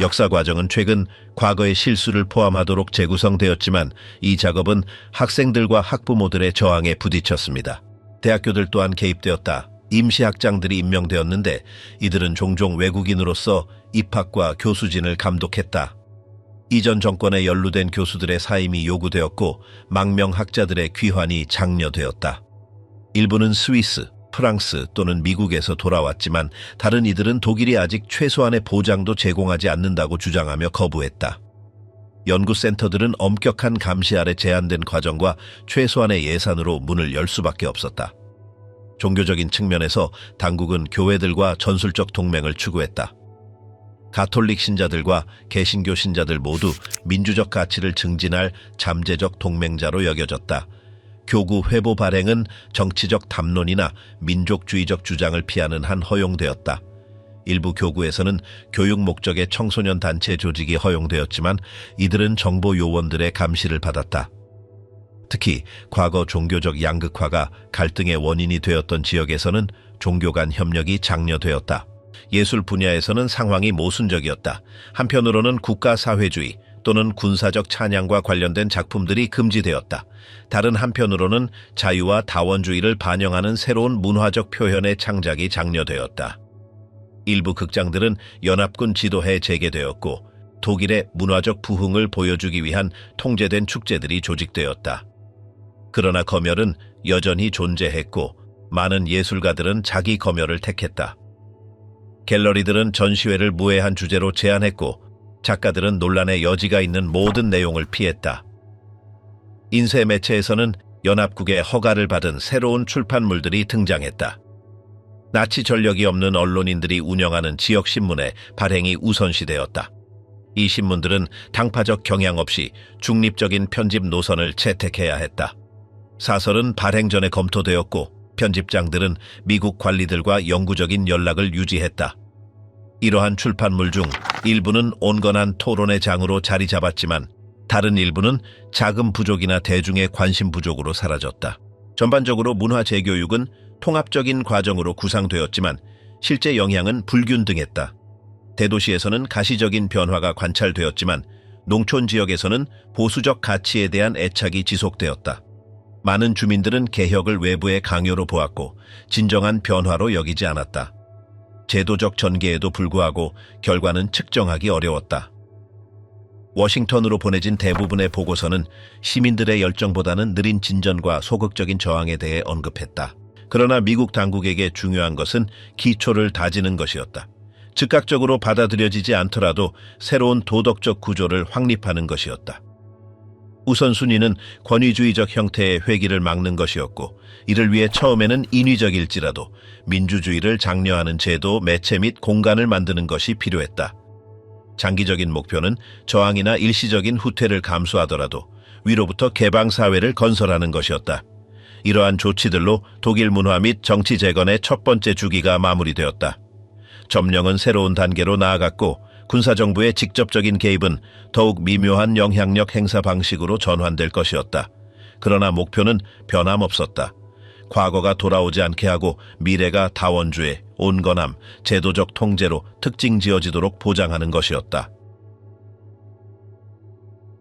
역사 과정은 최근 과거의 실수를 포함하도록 재구성되었지만 이 작업은 학생들과 학부모들의 저항에 부딪혔습니다. 대학교들 또한 개입되었다. 임시학장들이 임명되었는데 이들은 종종 외국인으로서 입학과 교수진을 감독했다. 이전 정권에 연루된 교수들의 사임이 요구되었고 망명학자들의 귀환이 장려되었다. 일부는 스위스, 프랑스 또는 미국에서 돌아왔지만 다른 이들은 독일이 아직 최소한의 보장도 제공하지 않는다고 주장하며 거부했다. 연구센터들은 엄격한 감시 아래 제한된 과정과 최소한의 예산으로 문을 열 수밖에 없었다. 종교적인 측면에서 당국은 교회들과 전술적 동맹을 추구했다. 가톨릭 신자들과 개신교 신자들 모두 민주적 가치를 증진할 잠재적 동맹자로 여겨졌다. 교구 회보 발행은 정치적 담론이나 민족주의적 주장을 피하는 한 허용되었다. 일부 교구에서는 교육 목적의 청소년 단체 조직이 허용되었지만 이들은 정보 요원들의 감시를 받았다. 특히 과거 종교적 양극화가 갈등의 원인이 되었던 지역에서는 종교 간 협력이 장려되었다. 예술 분야에서는 상황이 모순적이었다. 한편으로는 국가사회주의 또는 군사적 찬양과 관련된 작품들이 금지되었다. 다른 한편으로는 자유와 다원주의를 반영하는 새로운 문화적 표현의 창작이 장려되었다. 일부 극장들은 연합군 지도하에 재개되었고 독일의 문화적 부흥을 보여주기 위한 통제된 축제들이 조직되었다. 그러나 검열은 여전히 존재했고 많은 예술가들은 자기 검열을 택했다. 갤러리들은 전시회를 무해한 주제로 제한했고 작가들은 논란의 여지가 있는 모든 내용을 피했다. 인쇄 매체에서는 연합국의 허가를 받은 새로운 출판물들이 등장했다. 나치 전력이 없는 언론인들이 운영하는 지역신문의 발행이 우선시되었다. 이 신문들은 당파적 경향 없이 중립적인 편집 노선을 채택해야 했다. 사설은 발행 전에 검토되었고 편집장들은 미국 관리들과 영구적인 연락을 유지했다. 이러한 출판물 중 일부는 온건한 토론의 장으로 자리 잡았지만 다른 일부는 자금 부족이나 대중의 관심 부족으로 사라졌다. 전반적으로 문화 재교육은 통합적인 과정으로 구상되었지만 실제 영향은 불균등했다. 대도시에서는 가시적인 변화가 관찰되었지만 농촌 지역에서는 보수적 가치에 대한 애착이 지속되었다. 많은 주민들은 개혁을 외부의 강요로 보았고 진정한 변화로 여기지 않았다. 제도적 전개에도 불구하고 결과는 측정하기 어려웠다. 워싱턴으로 보내진 대부분의 보고서는 시민들의 열정보다는 느린 진전과 소극적인 저항에 대해 언급했다. 그러나 미국 당국에게 중요한 것은 기초를 다지는 것이었다. 즉각적으로 받아들여지지 않더라도 새로운 도덕적 구조를 확립하는 것이었다. 우선순위는 권위주의적 형태의 회귀를 막는 것이었고 이를 위해 처음에는 인위적일지라도 민주주의를 장려하는 제도, 매체 및 공간을 만드는 것이 필요했다. 장기적인 목표는 저항이나 일시적인 후퇴를 감수하더라도 위로부터 개방사회를 건설하는 것이었다. 이러한 조치들로 독일 문화 및 정치 재건의 첫 번째 주기가 마무리되었다. 점령은 새로운 단계로 나아갔고 군사정부의 직접적인 개입은 더욱 미묘한 영향력 행사 방식으로 전환될 것이었다. 그러나 목표는 변함없었다. 과거가 돌아오지 않게 하고 미래가 다원주의, 온건함, 제도적 통제로 특징 지어지도록 보장하는 것이었다.